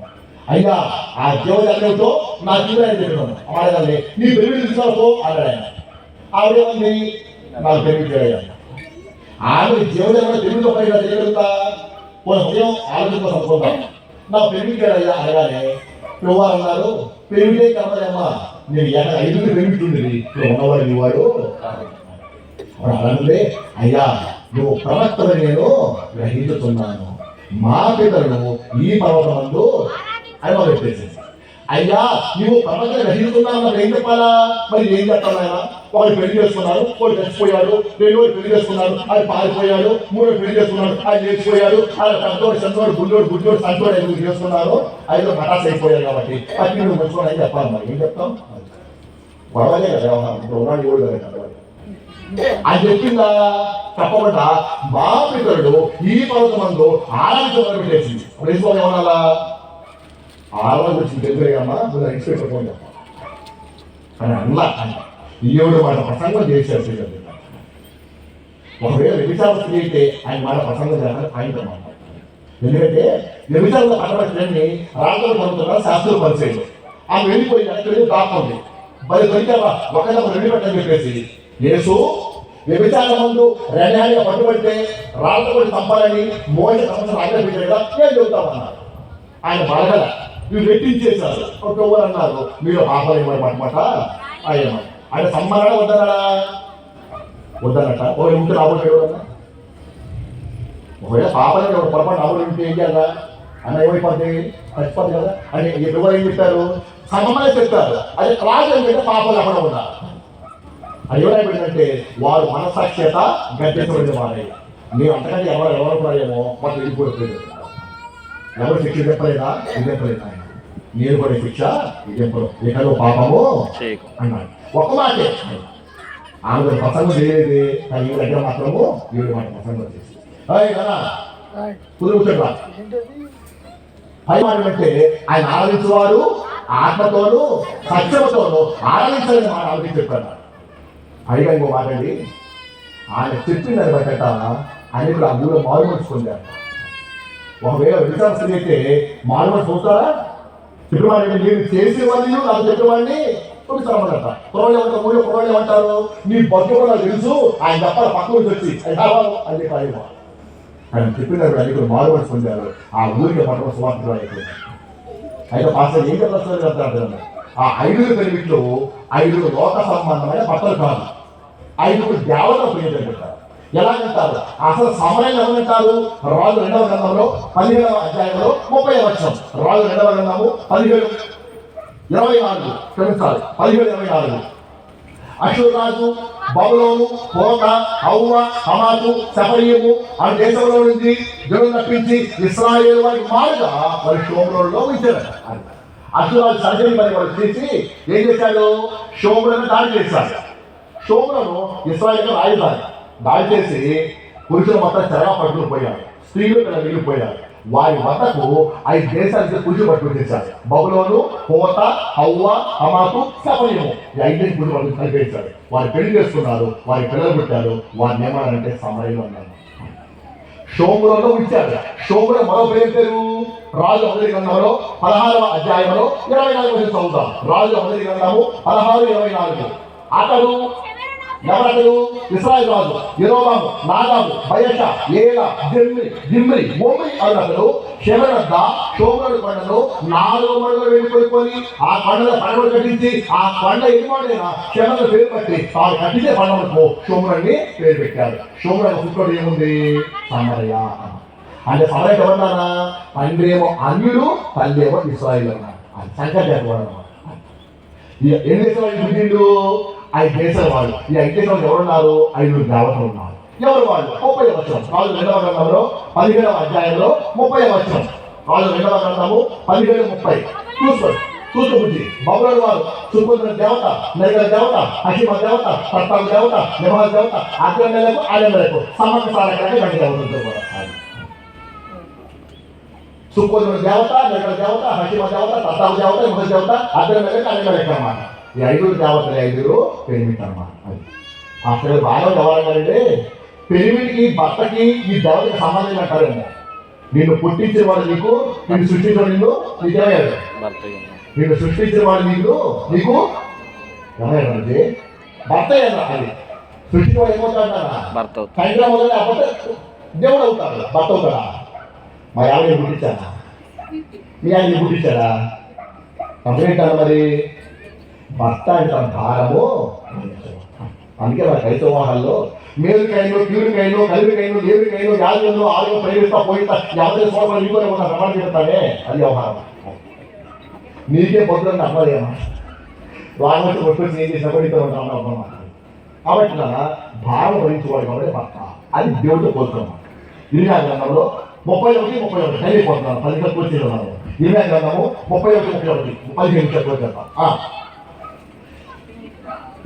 అయినా ఆ జీవజాలతో నా జీవనాన్ని చెప్పాను అమ్మాయి నీ పెరుగు తీసుకోవో అన్నాడు ఆయన. ఆవిడేమంది నాకు పెరుగు చేయాలి. ఆమె జీవజాలను పెరుగుతో పైన చేయగలుగుతా ఉదయం ఆలోచన కోసం అనుకుంటాం నా పెరుగు చేయాలయ్యా అనగానే నువ్వు అన్నారు పెరుగులే కమ్మదమ్మా నేను 5 పెరుగుతుండేది ఉన్నవాడు వాడు అలాగే అయ్యా నువ్వు ప్రవక్తని నేను గ్రహించుతున్నాను. మా పితరులు ఈ పర్వతమందు అని మనం చెప్పేసి అయ్యా నువ్వు ప్రవక్తని గ్రహిస్తున్నావు నాకు ఏం చెప్పాలా మరి ఏం చెప్తాను ఆయన ఒకటి పెళ్లి చేసుకున్నాడు ఒకటి చచ్చిపోయాడు 2 పెళ్లి చేసుకున్నాడు అది పారిపోయాడు 3 పెళ్లి చేసుకున్నాడు అది లేచిపోయాడు అది పెద్దోడు చందోడు గుడ్డోడు సంతోడు 5 చేసుకున్నారు 5 మటాస్ అయిపోయారు కాబట్టి అది నువ్వు మంచుకోవాలి అని చెప్పాలి. మరి ఏం చెప్తాం గొడవలే కదా ఉన్నాడు ఎవరు కదా అని చెప్పిందా తప్పకుండా మా పితరుడు ఈ పర్వతమందు ఆరాధించడం పెట్టేసింది. అప్పుడు వేసుకోవాలి ఏమన్నా ఆరాధన వచ్చింది తెలియమ్మా ఇష్టపడుకోండి అని అన్నా ఈవిడ మాట ప్రసంగం చేశారు. ఒకవేళ వ్యభిచార స్త్రీ అయితే ఆయన మాట ప్రసంగం చేయాలని ఆయనతో మాట. ఎందుకంటే వ్యభిచారంలో పట్టబట్టినన్ని రాజులు పడుతున్నారు శాస్త్రులు పరిచయం ఆమె వెళ్ళిపోయి అక్కడ దాక్కుంది మరి దొరికావా ఒకళ్ళ 2 పెట్టని చెప్పేసి యేసు వ్యభిచార ముందు రెండేళ్ళగా పట్టుబడితే రాళ్ళతో కూడా చంపాలని మోస సంవత్సరం ఆజ్ఞాపించాడు కదా ఏం చెబుతామన్నారు. ఆయన బాధగల వీళ్ళు రెట్టించేశారు. ఒకరు అన్నారు మీరు పాపలు ఏమని పట్టమాట అయ్యమ్మ ఆయన సమ్మన్నాడా వద్దనట ఒకవేళ ఉంటే రాబోయే ఎవరన్నా ఒకవేళ పాపని పొరపాటు రాబోయే ఉంటే ఏం చేయాలా అన్న ఏమైపోద్ది చచ్చిపోద్ది కదా అని ఎవరు ఏం చెప్పారు సమ్మనే చెప్తారు. అది రాజు ఏంటంటే పాపలు అక్కడ ఉన్నారు. అది ఏమైపోయిందంటే వారు మనసాక్షిత గడ్డించబడిన వారే మేము అంతకంటే ఎవరు కూడా ఏమో మాకు వెళ్ళిపోలేదు. ఎవరు శిక్ష చెప్పలేదా ఇది చెప్పలేదు ఆయన నేను కూడా శిక్ష ఇది చెప్పరు ఇక్కడ పాపము అన్నాడు. ఒక మాటే ఆమె ప్రసంగం చేయలేదు కానీ ఈ దగ్గర మాత్రము 7 మాట ప్రసంగం చేసి కుదురుతాడు. పై మాట అంటే ఆయన ఆరాధించేవారు ఆత్మతోనూ సత్యముతోనూ ఆరాధించాలని మాట ఆలోచించి చెప్పాడు. పైగా ఇంకో మాట్లాడి ఆయన చెప్పిందని బట్టట అనేకులు ఆ ఊళ్ళో మారుమనిసి పొందారు. ఒకవేళ విచారణ అయితే మారుమనిసి పొందుతారా? చెప్పినవాడిని మీరు చేసేవాడిని నాకు చెప్పినవాడిని కొనిస్తారన్నమాట. కురవాళ్ళు ఊళ్ళో కురవాళ్ళు ఏమంటారు? నీ బతుకు కూడా నాకు తెలుసు, ఆయన చెప్పాలి పక్క నుంచి వచ్చి అని చెప్పి ఆయన చెప్పినప్పుడు అనేకులు మారుమనిసి పొందారు. ఆ ఊరికి పట్టణ సువార్త అయిపోయింది. అయితే పాస్టర్ ఏం చెప్తారు? ఆ 5 పెరిమిట్లు 5 లోక సంబంధమైన బట్టలు కాదు, 5 దేవతల ప్రియతలు పెట్టారు. ఎలాగంటారు? అసలు సమయం ఎవరంటారు? రాజు 2వ గ్రంథంలో 17వ అధ్యాయంలో 30వ వచనం. రాజు 2వ గ్రంథము 17:24 క్షమించాలి 17:24. అషూరు రాజు బబులోను, కోట, హవ్వ, హమాతు, సెపరీము ఆ దేశంలో నుంచి జనులు తప్పించి ఇశ్రాయేలు వారికి మారుగా వారి షోమ్రోన్లో ఉంచారు. అషూరు రాజు సర్జరీ పని వాడు చేసి ఏం చేశాడు? షోమ్రోను దాడి చేశాడు. షోమ్రోను ఇశ్రాయేలు రాజధాని దాడి చేసి పురుషులు మొత్తం చెరగా పట్టుకుని పోయారు, స్త్రీలు పిల్లలు మిగిలిపోయారు. వారి వద్దకు 5 దేశాలకి పురుషులు పట్టుకుని చేశారు. బబులోను, కోట, హవ్వ, హమాతు, సెపరీము ఈ 5 పురుషులు పట్టుకుని కలిపేశాడు. వారు పెళ్లి చేసుకున్నారు, వారి పిల్లలు పుట్టారు. వారిని ఏమన్నారంటే సమరయులు అన్నారు. షోమ్రోన్లో ఉంచారు. షోమ్రో మరో పేరు రాజు 1వ గ్రంథంలో 16వ అధ్యాయంలో 24 చదువుతాం. రాజు 1వ గ్రంథము 16:24. అతడు ఎవరతడు? ఇశ్రాయేలు రాజు యెరోబాము, నాదాబు, బయష, ఏలా, జిమ్రి, ఒమ్రి అతడు షెమరద్ద షోమ్రోను కొండను 4 మడుగులు వెళ్ళిపోయి ఆ కొండలో పండుగలు కట్టించి ఆ కొండ ఎన్నిమాడైనా షెమర పేరు పట్టి తాను కట్టించే పండుగలకు షోమ్రోని పేరు పెట్టారు. షోమ్రోను పుట్టుకోవడం ఏముంది? సమరయ. అంటే సమరయ ఎవరన్నారా? తండ్రి ఏమో అన్యుడు, తల్లి ఏమో ఇశ్రాయేలు అన్నారు. అది సంకట ఎన్ని దేశాలు పుట్టిండు? 5 దేశాల వాళ్ళు. ఈ 5 దేశాలు ఎవరున్నారు? 5 దేవతలు ఉన్నారు. ఎవరు వాళ్ళు? 30వ వచనం. రాజు 2వ గ్రంథంలో 17వ అధ్యాయంలో 30వ వచనం. రాజు 2వ గ్రంథము 17:30. చూసుకోబుద్ధి బబులోను వారు చుట్టుకున్న దేవత, నగర దేవత, హషిమ దేవత, తర్తాం దేవత, నిమహ దేవత, అగ్రమేలకు ఆలయలకు సమగ్ర సారకానికి గంట దేవతలతో కూడా చుట్టుకున్న దేవత, నగర దేవత, హషిమ దేవత, తర్తాం దేవత, నిమహ దేవత, అగ్రమేలకు ఆలయలకు అన్నమాట. ఈ 5 దేవతలు 5 పెరిమిట్ అన్నమాట. అది అసలు బాగా వ్యవహారంగానంటే పెరిమిటికి భర్తకి ఈ దేవతకి సంబంధం అంటారేమో. నిన్ను పుట్టించిన వాడు నీకు, నిన్ను సృష్టించిన నిన్ను నీకేమయ్యాడు? నిన్ను సృష్టించిన వాడు నీకు ఏమయ్యాడంటే భర్త అయ్యాడు. అది సృష్టించిన వాడు ఏమవుతాడా? తండ్రి మొదలు లేకపోతే దేవుడు అవుతాడు, భర్త అవుతాడా? మా ఆవిడ పుట్టించాడా? మీ ఆయన పుట్టించాడా? కంప్లీట్ మరి భర్త అంటే తన భారము. అందుకే మన క్రైస్తవాహాల్లో మేలుకైనా కీడుకైనా కలివికైనా దేవుడికైనా యాజంలో ఆరోగ్యం ప్రేమిస్తా పోయిస్తా ఎవరి సోదరులు ఇంకోనే ఉన్న రమణ చెప్తానే అది వ్యవహారం. నీకే పొద్దున్న అమ్మలేమా వాటి వచ్చి ఏం చేసినా కూడా ఇంత ఉంటాం అన్నమాట. కాబట్టి భారం వహించేవాడు కాబట్టి భర్త అది దేవుడితో పోతున్నాం. 20వ గ్రంథంలో 31 చదివిపోతున్నాను 10 కూర్చున్నాను. 20వ గ్రంథము 31 15 చెప్తాను.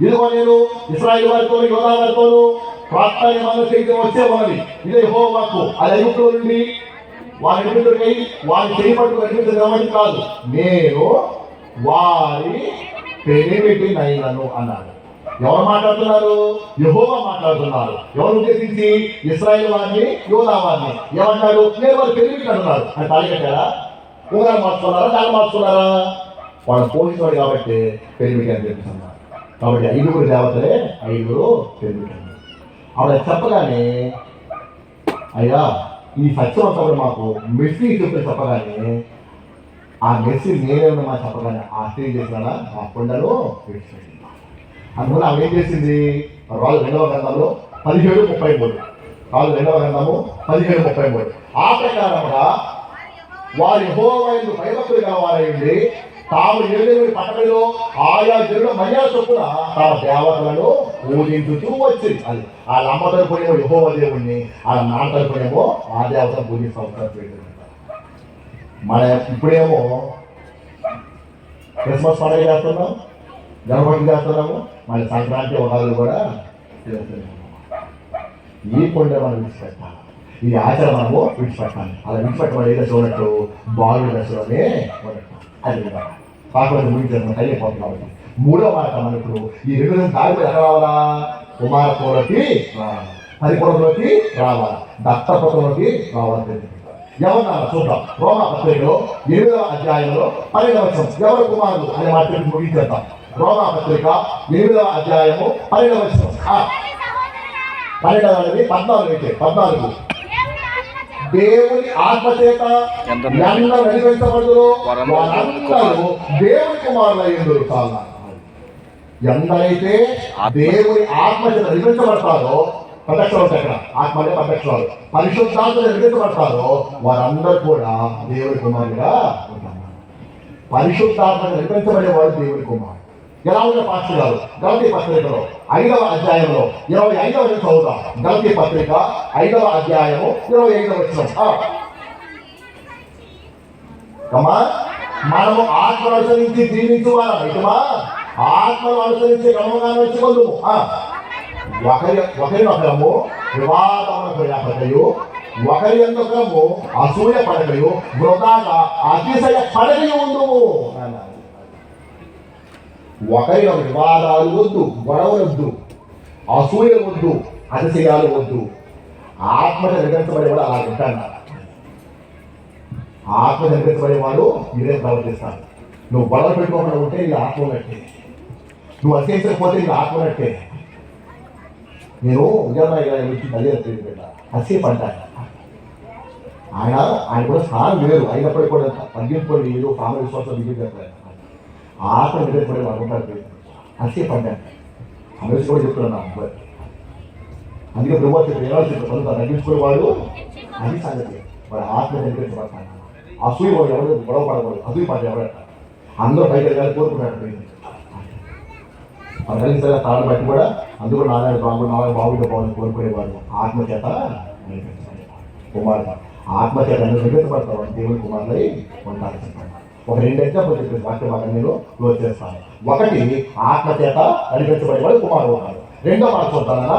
ఇదిగో నేను ఇశ్రాయేలు వారితో యోధా వారితోనూ ప్రార్థన చేయడం వచ్చే ఉన్నది. ఇదే యెహోవాకు అది ఐగుప్తులో నుండి వారి నిమిత్తుకై వారి చేయబట్టుకు నిమిత్తం కాదు, నేను వారి పెనిమిటినైనను అన్నాడు. ఎవరు మాట్లాడుతున్నారు? యెహోవా మాట్లాడుతున్నారు. ఎవరు ఉద్దేశించి? ఇశ్రాయేలు వారిని, యోధా వారిని. ఏమన్నాడు? నేను వారు పెనిమిటి అంటున్నారు. అని తాళి కట్టారా? ఉంగరాలు మార్చుకున్నారా? దాన్ని మార్చుకున్నారా? వాళ్ళు పోషించాడు కాబట్టి పెనిమిటి అని చెప్తున్నారు. కాబట్టి 5 దేవతలే 5 పెరుగుతాయి. ఆవిడ చెప్పగానే అయ్యా ఈ సత్యం అంతా కూడా మాకు మెస్సీ చెప్పగానే ఆ మెస్సీ నేనేమన్నా మా చెప్పగానే ఆ స్త్రీ చేసినా ఆ కొండలో విడిచిపెట్టింది. అందువల్ల ఆవిడ ఏం చేసింది? రాజు 2వ గ్రంథంలో 17:33. రాజు 2వ గ్రంథము 17:33. ఆ ప్రకారంగా వారి యెహోవా యందు భయభక్తులు గలవారై తాము ఏలేని పట్టణంలో ఆయా జనుల మర్యాద చొప్పున తమ దేవతలను పూజించుతూ వచ్చింది. అది వాళ్ళ అమ్మ తరపునేమో యెహోవా దేవుణ్ణి, వాళ్ళ నాన్న తరపునేమో ఆ దేవతను పూజిస్తూ ఉంటారు. మన ఇప్పుడేమో క్రిస్మస్ పండుగ చేస్తున్నాం, గణపతి చేస్తున్నాము, మళ్ళీ సంక్రాంతి ఉగాదులు కూడా చేస్తున్నాము. ఈ కొండ మనం విడిచిపెట్టాలి, ఈ ఆచారం మనము విడిచిపెట్టాలి. అలా విడిచిపెట్టమని ఏదో చూడట్టు బాగు దశలోనే ఉండటం అది కాకపోతే ముగించారు అయిపోతుంది. కాబట్టి మూడో మాట మనం ఇప్పుడు ఈ రెండు దారిపై ఎక్కడ రావాలా? కుమారత్వంలోకి రావాలి, పరిపూర్ణలోకి రావాలి, దత్తపత్రంలోకి రావాలి. ఎవరన్నా చూద్దాం. రోమా పత్రికలో 8వ అధ్యాయంలో 12వ వచనం ఎవరు కుమారుడు అనే మాట ముగించేద్దాం. రోమా పత్రిక 8వ అధ్యాయము 12వ వచనం. 12 అనేది 14. దేవుని ఆత్మచేత ఎంత వెలిగించబడుదురో వారందరూ దేవుని కుమారులు అయ్యిందురు. చాలా ఎందరైతే దేవుని ఆత్మచేత వెలిగించబడతారో, ప్రదక్షిణాలు ఎక్కడ ఆత్మ అంటే ప్రదక్షిణాలు, పరిశుద్ధాత్మ వెలిగించబడతారో వారందరూ కూడా దేవుని కుమారులుగా ఉంటారు. పరిశుద్ధాత్మ వెలిగించబడేవాడు దేవుని కుమారుడు. ఎలా ఉన్న పాస్టర్ గారు గలతీ పత్రికలో 5వ అధ్యాయంలో 25వ వచనం చదువుతాం. గలతీ పత్రిక 5వ అధ్యాయము 25వ వచనం. మనము ఆత్మను అనుసరించి జీవించు వారమా, ఆత్మను అనుసరించి క్రమంగా వచ్చుకుందుము. ఒకరినొకరము వివాదమునకు లేపకయు, ఒకరి యొక్కము అసూయ పడకయు, వృధాగా అతిశయ పడకయు ఉందుము. ఒకరిలో వివాదాలు వద్దు, గొడవలు వద్దు, అసూయ వద్దు, అతిశయాలు వద్దు. ఆత్మను నిర్గమించబడేవాడు అలా ఉంటాడు. ఆత్మ నిర్గమించబడేవాడు మీరే ప్రవర్తిస్తాడు. నువ్వు గొడవ పెట్టుకోకుండా ఉంటే నీ ఆత్మ ఉన్నట్టే, నువ్వు అసేసకపోతే నీ ఆత్మ ఉన్నట్టే. నేను ఉదయం నుంచి అసేపడ్డాను. ఆయన కూడా స్థానం వేరు అయినప్పటికీ కూడా తగ్గించుకోండి, ఏదో కామ విశ్వాసం దిగి చెప్పారు. ఆత్మ నిలబడి అనుకుంటారు. అసేపడ్డాను. అమరేష్ కూడా చెప్తున్నాను. అందుకే ప్రభుత్వం చెప్పి ఎలా చెప్తాను, తగ్గించుకునేవాడు అది సంగతి. వాడు ఆత్మ నిలబెట్టబడతాను. అసూయ వాడు ఎవరు గొడవ పడకూడదు, అసూయ పడ్డ ఎవరట అందరూ బయట వెళ్ళాలి కోరుకుంటాడు. వాళ్ళు కలిగిన తాళం బట్టి కూడా అందుకు నాలుగు బాగుండే బాగుంది కోరుకునేవాడు. ఆత్మచేత కుమారుడు ఆత్మచేత నిర్మించబడతాడు. దేవుని కుమారులై ఉండాలి. ఒక 2 ఎగ్జాంపుల్ చెప్పేసి వాక్య భాగం నేను క్లోజ్ చేస్తాను. ఒకటి ఆత్మచేత నడిపించబడేవాడు కుమారుడు ఉన్నాడు. రెండో మాట చూద్దానన్నా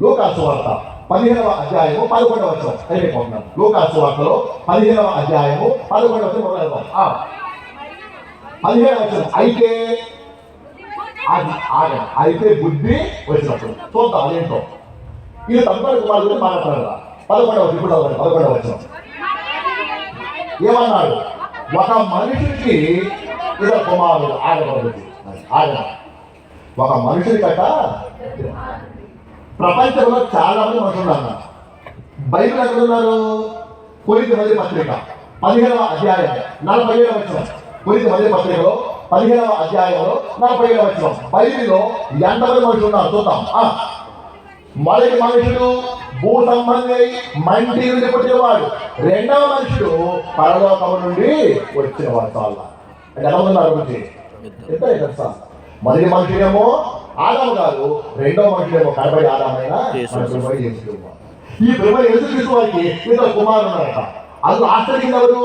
లూకాసు వార్త 15వ అధ్యాయము 11వ వచనం అయిపోతున్నాను. లూకాసు వార్తలో 15వ అధ్యాయము 11వ వచనం మొదలెడదాం. 15వ వచనం అయితే బుద్ధి వచ్చినప్పుడు చూద్దాం అదేంటో. ఇది తదుపరి కుమారుడు మాట్లాడారు. 11వ వచనం ఏమన్నాడు? ఒక మనిషికి ఇద్దరు కుమారుడు. ఒక మనుషుడి కట్ట ప్రపంచంలో చాలా మంది మనుషులు ఉన్నారు. బైబిల్ ఎక్కడ ఉన్నారు? కొరింథీ మొదటి పత్రిక 15వ అధ్యాయం 47వ వచనం. కొరింథీ మొదటి పత్రికలో 15వ అధ్యాయంలో 47వ వచనం. బైబిల్లో ఎంతమంది మనుషులు ఉన్నారు చూద్దాం. మొదటి మనుషుడు భూ సంబంధి మంటి నుండి పుట్టినవాడు. రెండవ మనుషుడు పరలోకము నుండి వచ్చినవాడు. చాలా అంటే ఎలా ఉన్నారు గురించి ఇద్దరే తెలుసా? మొదటి మనుషుడేమో ఆదాము గారు, రెండవ మనుషుడేమో కడబడి ఆదామైనా ఈ ప్రభువైన యేసుక్రీస్తు వారికి ఇద్దరు కుమారులు ఉన్నారట. అందులో ఆశ్చర్యం ఎవరు?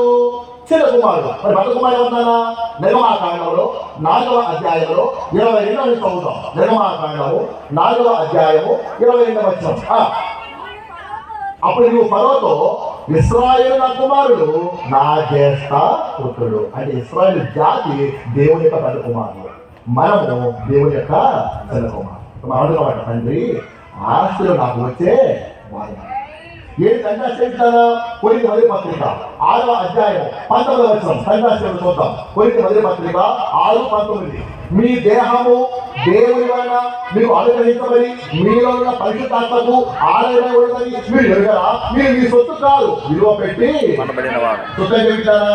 చిన్న కుమారుడు. మరి పెద్ద కుమారుడు ఎవరున్నారా? నిర్గమాకాండంలో 4వ అధ్యాయంలో 22వ చదువుతాం. నిర్గమాకాండము 4వ అధ్యాయము 22వ వచనం. అప్పుడు నువ్వు ఫరోతో ఇశ్రాయేలు నా కుమారుడు, నా జ్యేష్ఠ పుత్రుడు. అంటే ఇశ్రాయేలు జాతి దేవుని యొక్క పెద్ద కుమారుడు, మనము దేవుని యొక్క చిన్న కుమారుడు. అడుగుతామాట, తండ్రి ఆస్తులు నాకు వచ్చే వారు ఏం సంఘాశ్రయిస్తారా? కొరింథీ మొదటి పత్రిక 6వ అధ్యాయం 19వ వచనం. సంఘాశ్రయం చూద్దాం. కొరింథీ మొదటి పత్రిక 6:19. మీ దేహము దేవుని వలన మీకు అనుగ్రహించబడి మీలో ఉన్న పరిశుద్ధాత్మకు ఆలయమై ఉన్నదని మీరు ఎరుగరా? మీరు మీ సొత్తు కాదు, విలువ పెట్టి సొత్తు చెబుతారా?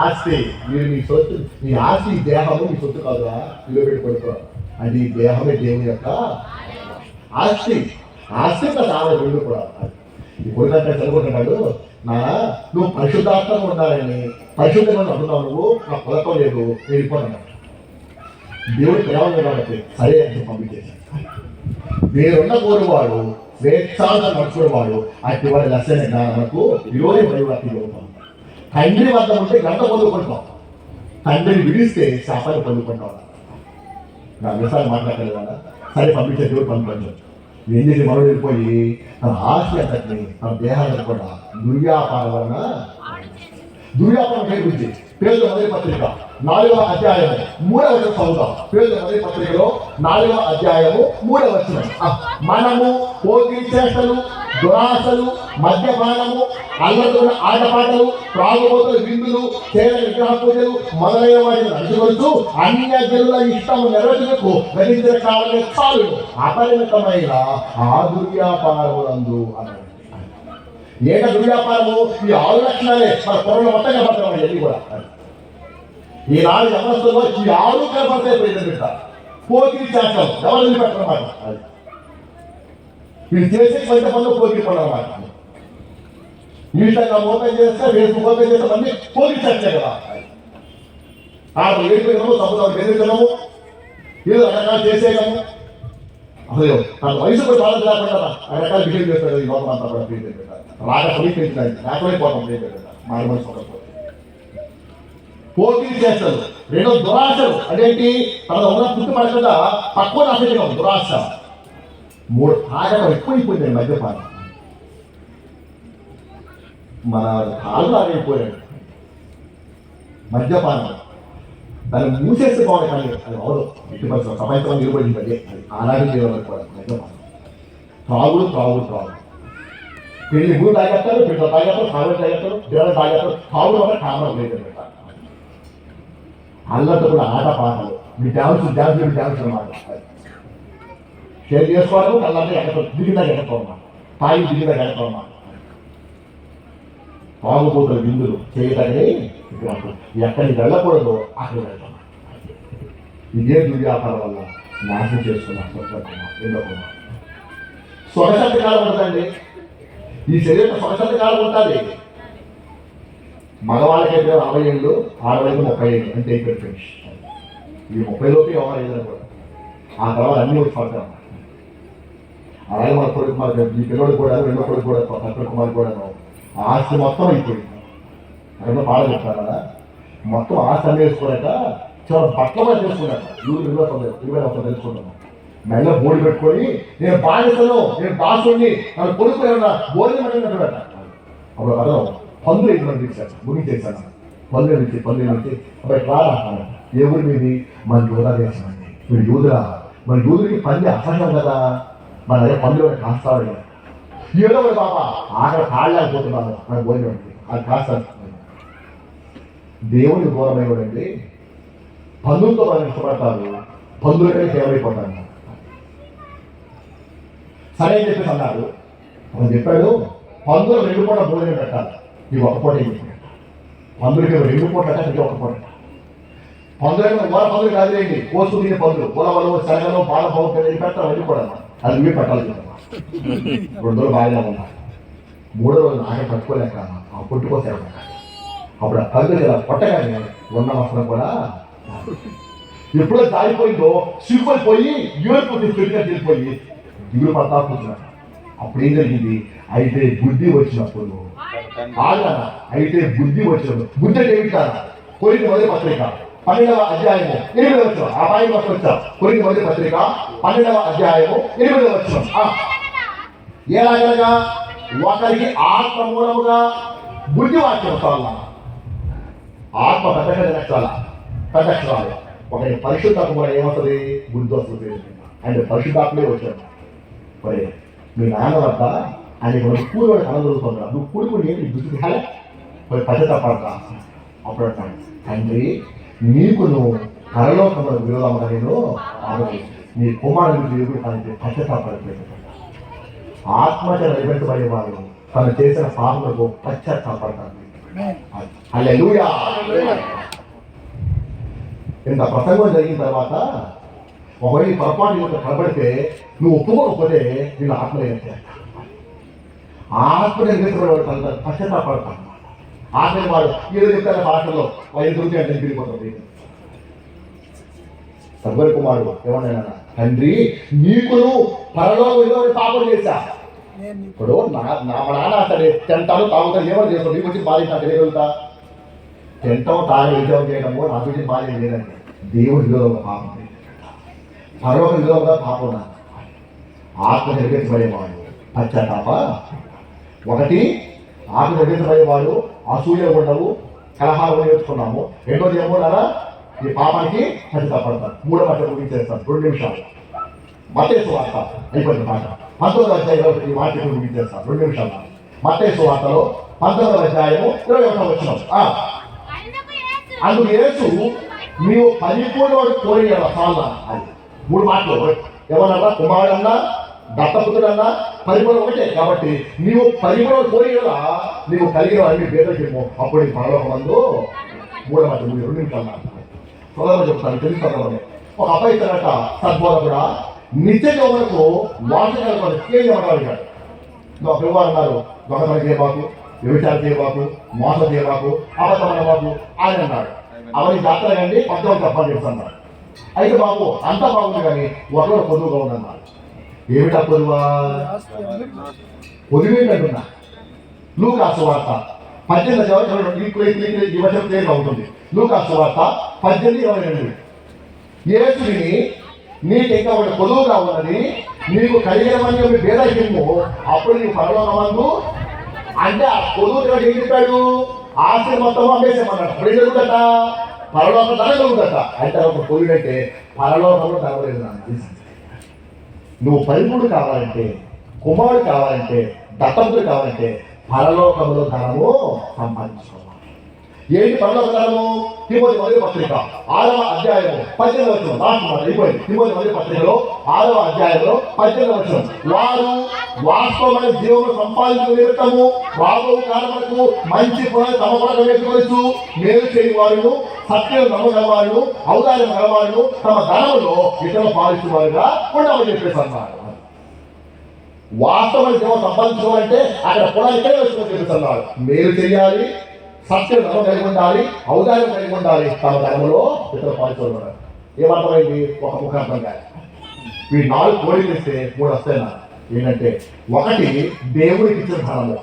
ఆస్తి. మీరు మీ సొత్తు, మీ ఆస్తి దేహము మీ సొత్తు కాదురా, విలువ పెట్టి కొడుకోరు. అంటే ఈ దేహమే దేవుని యొక్క ఆస్తి. ఆస్తి చాలా విలువ కూడా. ఇప్పుడు చదువుకుంటున్నాడు, నాన్న నువ్వు పరిశుద్ధాత్మగా ఉండాలని పరిశుద్ధంగా అంటున్నావు, నువ్వు నా పొలకం లేదు వెళ్ళిపోతున్నాడు. దేవుడు ప్రేమ కాబట్టి సరే అని పంపించేశాడు. వేరున్న కోరువాడు స్వేచ్ఛాగా నడుచుకునేవాడు అట్టి వాడి లక్షణ జ్ఞానకు విరోధి పరివర్తి అవుతాం. తండ్రి వద్ద ఉంటే గంట పొందుకుంటాం, తండ్రిని విడిస్తే శాపాన్ని పొందుకుంటాం. నా విషయాలు మాట్లాడలేదా? సరే పంపించే దేవుడు పంపించాడు. ఏం చేసి మనం వెళ్ళిపోయి తన ఆస్తి అంతటిని తన దేహాన్ని కూడా దుర్వ్యాపారం వలన దుర్వ్యాపారం చేకూర్చి పేరు మొదటి పత్రిక 4వ అధ్యాయము 3వ వచనం చదువుతాం. పేతురు మొదటి పత్రికలో 4వ అధ్యాయము 3వ వచనం. మనము పోకిరి చేష్టలు, దురాశలు, మద్యపానము, అల్లరుల ఆటపాటలు, త్రాగుబోతుల విందులు, చేర విగ్రహ పూజలు మొదలైన వాటిని అనుసరిస్తూ అన్య జనుల ఇష్టము నెరవేర్చుటకు గ్రహించిన కాలమే చాలు అపరిమితమైన ఆ దుర్వ్యాపారములందు అన్నాడు. ఏక దుర్వ్యాపారము ఈ 6 లక్షణాలే మన పొరలో మొత్తం కనపడతాం. ఎన్ని కూడా ఈనాడు యవనస్తుల్లో ఈ 6 కనపడతాయి. ప్రజలు పెట్టారు పోకిరి చేస్తాం, ఎవరు పెట్టనమాట. వీళ్ళు చేసే కొంత పనులు పోకిరి పనులు అన్నమాట. ఇన్స్టాగ్రామ్ ఓపెన్ చేస్తే, ఫేస్బుక్ ఓపెన్ చేస్తే అన్ని పోకిరి చేస్తాయి కదా. ఏడిపోయినాము, సముద్రం బెదిరించడము, ఏదో రకరకాలు చేసేయడము. అసలు తన వయసు కూడా బాధ లేకుండా రకరకాల బిహేవ్ చేస్తాడు. ఈ లోపల అంతా కూడా బిహేవ్ పెట్టారు. రాగా సమీపించడానికి లేకపోయిపోతాం. మారి మనసు పక్కన పోకిరి చేస్తారు. రెండో దురాశలు. అదేంటి? తన ఉన్న పుట్టుపడకుండా తక్కువ ఆశించడం దురాశ. 3 తాగడం ఎక్కువైపోయింది మద్యపానం. మన కాళ్ళు ఆగైపోయాడు మద్యపానం. దాన్ని మూసేస్తే బాగుంది కానీ అది అవదు. ఎట్టి పరిస్థితులు ప్రపంచంలో నిలబడింది అదే. అది ఆనాడు చేయాలని కూడా మద్యపానం. త్రాగుడు పెళ్లి గుడి తాగేస్తారు, పిల్లలు తాగేస్తారు, కాళ్ళు తాగేస్తారు, పిల్లలు తాగేస్తారు. తాగుడు వల్ల కామం లేదు. అల్లతో కూడా ఆట పాటలు, మీ డ్యాన్స్ అన్నమాట. షేర్ చేసుకోవడం, అల్లంటే ఎక్కడో దిగినా ఎక్కడతామన్నమాట. తాగి దిగినా ఎక్కడతామన్నమాట. తాగుబోతుల విందులు చేయటని ఎక్కడికి వెళ్ళకూడదు అక్కడికి వెళ్తాం. ఇదే దుర్వ్యాపారం వల్ల నాశనం చేసుకున్నాం. స్వరశక్తి కాలం ఉంటుందండి. ఈ శరీరం స్వరశక్తి కాలం ఉంటుంది. మగవాళ్ళకైతే 60 ఏళ్ళు, ఆడవాళ్ళకి 30 ఏళ్ళు అంటే ఇక్కడ ఫినిష్. ఈ 30 లోపే ఎవరు ఏదైనా కూడా ఆ తర్వాత అన్నీ వచ్చి పడతాం. అలాగే మన కొడుకు మనకు ఈ పిల్లడు కూడా, రెండో కొడుకు కూడా, తక్కువ కుమారు కూడా ఆస్తి మొత్తం అయిపోయింది. అక్కడ పాడ చెప్తారు కదా, మొత్తం ఆస్తి అన్నీ వేసుకోలేక చివరి బట్టలు కూడా తెలుసుకున్నాడు. 20 తెలుసుకుంటాను. మెల్ల బోడి పెట్టుకొని నేను బాధిస్తాను, నేను దాసుని, తన కొడుకు ఏమన్నా బోడి మంట. అప్పుడు కదా పందులు 5 మంది ఇచ్చారు. ముగించేశాను. పందులు నుంచి అబ్బాయి రారా. ఏ ఊరి మీది? మన యూదా దేశం అండి. మీరు యూదురా? మన యూదుడికి పంది అసహ్యం కదా. మన అదే పందులు కాస్తాడు కదా. ఏదో మరి బాబా ఆకలి కాళ్ళకపోతున్నాను, నాకు భోజనం అండి, అది కాస్తాను. దేవుడికి ఘోరమైనడండి. పందులతో మనం ఇష్టపడతారు, పందులకై సేవైపోతాను. సరే అని చెప్పేసి అన్నారు. అతను చెప్పాడు, పందులు 2 పూట భోజనం పెట్టాలి. ఇవి 1 పూట పందులకి 2 పూటలు అంటే 1 పూట. పందులైనా వాళ్ళ పందులు కాదులేండి, కోసుకు తినే పందులు, పొలవలు, శనగలు, పాల పౌరులు పెట్టాలి. అవి కూడా అది ఇవే పెట్టాలి. 2 రోజులు బాగా ఉన్నారు. 3వ రోజు నాకే పట్టుకోలేక ఆ పుట్టుకోసారు. అప్పుడు ఆ కళ్ళు ఇలా కొట్టగానే ఉన్న వస్త్రం కూడా ఎప్పుడో జారిపోయిందో సిగ్గుపోయి ఏడుపోతే పెరిగా వెళ్ళిపోయి దిగులు పడతా కూర్చున్నాడు. అప్పుడు ఏం జరిగింది? అయితే బుద్ధి వచ్చినప్పుడు బుద్ధి అంటే ఏమిటి కాదా? కొరింథీ మొదటి పత్రిక 12వ అధ్యాయము 8వ వచనం. ఆ పైన వచ్చా కొరింథీ మొదటి పత్రిక 12వ అధ్యాయము 8వ వచనం. ఎలాగనగా ఒకరికి ఆత్మ మూలముగా బుద్ధి వాక్యం వల్ల ఆత్మ పెద్దక్షరాలు ఒకరి పరిశుద్ధాత్మ కూడా ఏమవుతుంది? బుద్ధి వస్తుంది. అంటే పరిశుద్ధాత్మే వచ్చాడు. మరి మీ నాన్న వద్ద ఆయన కూలి వాడు కళ దొరుకుతుందా? నువ్వు కూడుకుని ఏంటి దుస్థితి కాలే పశ్చాత్తాపడతా. అప్పుడు అంటాను, తండ్రి నీకు నువ్వు పరలోకంలో విరోధంగా నేను నీ కుమారుడికి ఎదురు కానీ పశ్చాత్తాపడలేదు. ఆత్మహత్య నిలబెట్టబడే వారు తను చేసిన పాపలకు పశ్చాత్తాపడతారు. హల్లెలూయా. ఇంత ప్రసంగం జరిగిన తర్వాత ఒకవేళ పొరపాటు కనబడితే నువ్వు ఒప్పుకోకపోతే నేను ఆత్మహత్య నిర్మించబడేవాడు పశ్చాత్తాపడతాను. ఆత్మ వాడు ఏదో చెప్తారు భాషలో 5 రూపాయలు అంటే తిరిగిపోతుంది. సద్వరి కుమారుడు ఏమన్నా, తండ్రి నీకు పరలోకంలో పాపం చేశా. ఇప్పుడు మా నాన్న అతడు తింటాను తాగుతాను ఏమని చేస్తాడు? నీకు వచ్చి బాధ్యత తెలియగలుగుతా? తింటాం తాగి ఉద్యోగం చేయడము నాకు వచ్చి బాధ్యత లేదండి. దేవుడి విరోధంగా పాపం, పరలోక విరోధంగా పాపం. ఆత్మ నిర్మించబడేవాడు పశ్చాత్తాప. 1 ఆత్మ నిర్మించబడేవాడు అసూయ ఉండవు, కలహాలు నేర్చుకున్నాము. 2వది ఏమన్నారా? ఈ పాపానికి పశ్చాత్తాపడతారు. మూడో మాట ముగించేస్తాను 2 నిమిషాలు. మత్తయి సువార్త అయిపోయింది మాట 19వ అధ్యాయంలో ఈ మాట ముగించేస్తాను 2 నిమిషాలు. మత్తయి సువార్తలో 19వ అధ్యాయము 21వ వచనం. అందుకు యేసు నీవు పరిపూర్ణుడు కోరిన చాలా అది 3 మాటలు ఏమన్నా కుమారుడన్నా దత్తపుత్రుడన్నా పరిపూర్ణ ఒకటే. కాబట్టి నీవు పరిపూర్ణ కోరికలా నీవు కలిగిన అన్ని భేదకేమో అప్పుడు ఈ పరలోకమందు 3వ మాట 2 నిమిషాలు సోదరులు చెప్తాను తెలుసుకోవాలి. ఒక అబ్బాయి తనట సద్బోధ కూడా నిత్యంగా మనకు వాసన చేయమన్నాడు. ప్రభువారు అన్నారు దొంగతనం చేయబాకు, వ్యభిచారం చేయబాకు, మోసం చేయబాకు, అబద్ధమైన బాకు ఆయన అన్నాడు. అవన్నీ జాతర కండి పద్దెనిమిది చెప్పని చెప్తున్నాడు. అయితే బాబు అంతా బాగుంది కానీ ఒకరు పొదువుగా ఉందన్నారు. ఏమిటా పొదువా? పొదువు ఏంటంటున్నా లూకాసు వార్త 18 ఈ వర్షం క్లియర్గా ఉంటుంది. లూకాసు వార్త 18:22 యేసుని నీకు ఇంకా ఒకటి పొదువుగా ఉన్నది, నీకు కలిగినవన్నీ ఒక భేదము అప్పుడు నీకు పరలోకమందు. అంటే ఆ పొదువు ఏం చెప్పాడు? ఆస్తి మొత్తం అమ్మేసేమన్నాడు. అప్పుడు ఏం జరుగుతుందట? పరలోకం ధర జరుగుతుందట. అంటే ఒక పొదువు అంటే పరలోకంలో ధరలేదు. నువ్వు పరిపూర్ణుడు కావాలంటే, కుమారుడు కావాలంటే, దత్తపుత్రుడు కావాలంటే పరలోకంలో ధనము సంపాదించుకోవాలి. ఏంటి పరలోక ధనము? తిమోతి మొదటి పత్రిక 6వ అధ్యాయము 18వ వచనం. లాస్ట్ మాట అయిపోయింది. తిమోతి మొదటి పత్రికలో 6వ అధ్యాయంలో 18వ వచనం. వారు వాస్తవమైన జీవము సంపాదించు నిమిత్తము బాబు కారణకు మంచి తమ కొరకు వేసుకోవచ్చు. మేలు చేయని వారును, సత్యం నమ్మగలవారును, ఔదార్యం గలవారును తమ ధనములో ఇతరులు పాలించేవారుగా ఉండమని చెప్పేసి అన్నారు. వాస్తవమైన జీవం సంపాదించుకోవాలంటే అక్కడ పొలానికే వేసుకొని చెప్తున్నారు. మేలు చేయాలి, సత్యం ధనం కలిగి ఉండాలి, ఔదార్యం కలిగి ఉండాలి, తమ ధర్మంలో ఇతర పాలించుకోవాలి. ఏమర్థమైంది? ఒక ముఖార్థం కాదు. ఈ 4 కోరికలు ఇస్తే 3 వస్తాయి. ఏంటంటే 1 దేవుడికి ఇచ్చిన ధనము,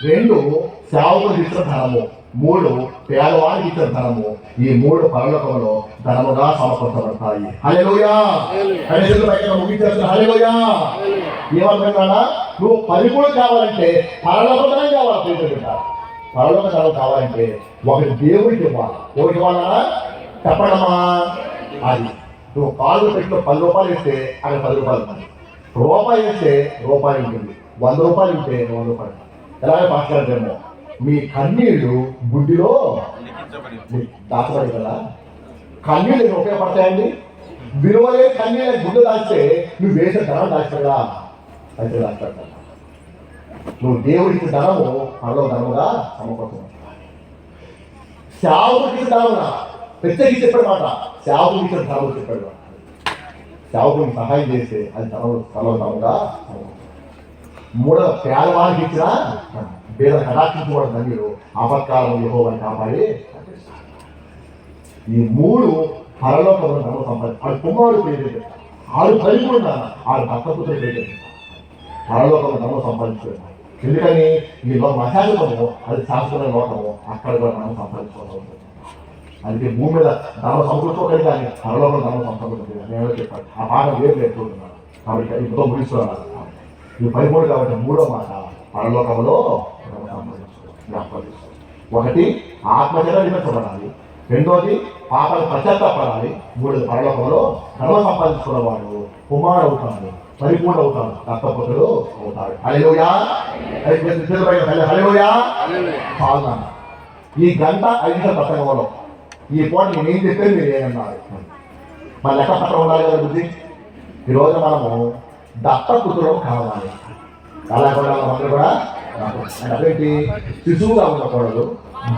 2 సేవకుడికి ఇచ్చిన ధనము, 3 పేదవాడికి ఇచ్చిన ధనము. ఈ 3 పరలోకములో ధనముగా సమకూర్చబడతాయి. హల్లెలూయా. ముగించేస్తున్నా. హల్లెలూయా. ఏమనుకున్నా? నువ్వు పరిపూర్ణ కావాలంటే పరలోక ధనం కావాలి. పరలోక ధనం కావాలంటే ఒకటి దేవుడికి ఇవ్వాలి. ఎవరికి ఇవ్వాలన్నా చెప్పడమా? అది నువ్వు కాళ్ళు పెట్టిన 10 రూపాయలు ఇస్తే అక్కడ 10 రూపాయలు ఉంటుంది. రూపాయి ఇస్తే రూపాయి ఉంటుంది. 100 రూపాయలు ఇస్తే 100 రూపాయలు. ఎలాగే పాస్కరేమో మీ కన్నీళ్లు గుడ్డిలో దాచబడి కదా. కన్నీళ్ళు ఉపయోగపడతాయండి. విలువలే కన్నీళ్ళ గుడ్డు దాస్తే నువ్వు వేసిన ధనం దాచిపెడదా? అయితే దాచిపెడతా. నువ్వు దేవుడికి ధనము పరలో ధనముగా సమకూర్చు. సేవకుడికి ధనమున ప్రత్యేకించి చెప్పాడు మాట. సేవకుడికి ఇచ్చిన ధనము చెప్పాడు. సేవకుడికి సహాయం చేస్తే అది పరలో ధనముగా. 3 పేదవానికి ఇచ్చిన పేద కటాక్షించబడిన ధన్యులు ఆపత్కాలం యెహోవాని కాపాడి. ఈ 3 పరలోకమున ధనం సంపాదించి అది కుమారుడు పేరు 6 పరిపూర్ణ 6 దత్తపుత్రుల పేరు పరలోకమున ధనం సంపాదించుకున్నాడు. ఎందుకని ఈ మశాశ్వతము అది శాశ్వతమైన లోకము, అక్కడ కూడా మనం సంపాదించుకోవాలి. అందుకే భూమి మీద ధనం సమకూర్చుకోవాలి కానీ పరలోకం ధనం సంపాదించుకోవాలి. నేను చెప్పాను ఆ పాట వేరు నేర్చుకుంటున్నాను. కాబట్టి ఇంతో ముగిస్తున్నాను. ఇది పరిపూర్ణ కాబట్టి 3వ మాట పరలోకములో సంపాదించుకోవాలి. 1 ఆత్మచర్య నిమిత్తపడాలి, 2 పాపాలు పశ్చాత్తాపడాలి, 3 పరలోకంలో ధనం సంపాదించుకున్న వాడు కుమారుడు అవుతాడు, పరిపూర్ణ అవుతాడు, దత్తపుత్రుడు అవుతాడు. హల్లెలూయా. హల్లెలూయా. చాలు. ఈ గంట 5 నిమిషాల ప్రసంగంలో ఈ పూట నేను చెప్పేది మీరు ఏమన్నారు? మన లెక్క పత్రం ఉండాలి కదా బుద్ధి. ఈరోజు మనము దత్తపుత్రుడు కావాలి. అలా కూడా అందరూ కూడా అదేంటి శిశువుగా ఉండకూడదు,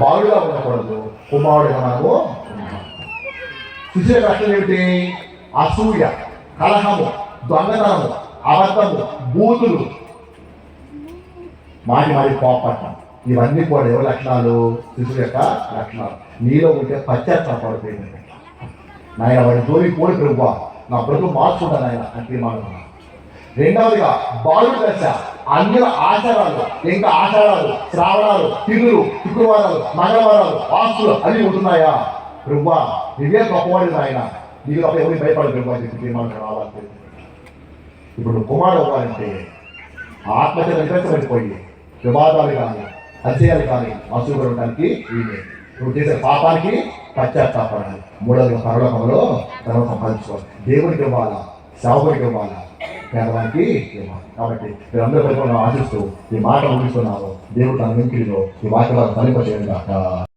బాలుగా ఉండకూడదు, కుమారుడుగా మనము. శిశువు కష్టం ఏమిటి? అసూయ, కలహము, దొంగతనము, అబద్ధము, బూతులు, మాటి కోపట్టం. ఇవన్నీ కూడా ఎవరి లక్షణాలు? శిశువు యొక్క లక్షణాలు. నీలో ఉంటే పశ్చాత్తాపడిపోయింది. నాయన వాడి జోలికి పోయి ప్రభువా నా బ్రతుకు మార్చుకుంటాను ఆయన అంటే మాట్లాడుతున్నాను. 2వదిగా బాలుడు దశ. అన్యుల ఆచారాలు, ఇంకా ఆచారాలు, శ్రావణాలు, తిరుగులు, శుక్రవారాలు, మంగళవారాలు, ఆస్తులు అన్నీ ఉంటున్నాయా? ప్రభువా ఇవే గొప్పవాడి ఆయన, నీకు తప్ప ఎవరికి భయపడదు ప్రభు అని చెప్పి తీర్మానం రావాలి. ఇప్పుడు కుమారుడు అవ్వాలంటే ఆత్మహత్య నిరసనపోయి వివాదాలు కానీ అత్యాలు కానీ అసూయపడడానికి వీలే. నువ్వు చేసే పాపానికి పశ్చాత్తాపడాలి. మూడవదిగా పరలోకంలో ధనం సంపాదించుకోవాలి. దేవుడికి ఇవ్వాలా, సేవకుడికి ఇవ్వాలా, పేదవానికి ఇవ్వాలి. కాబట్టి మీరందరూ పరిపూర్ణ ఆశిస్తూ ఈ మాట ముగిస్తున్నాము. దేవుడు తన వెంకిడిలో ఈ వాక్యాలను ఫలింపచేయండి కాక.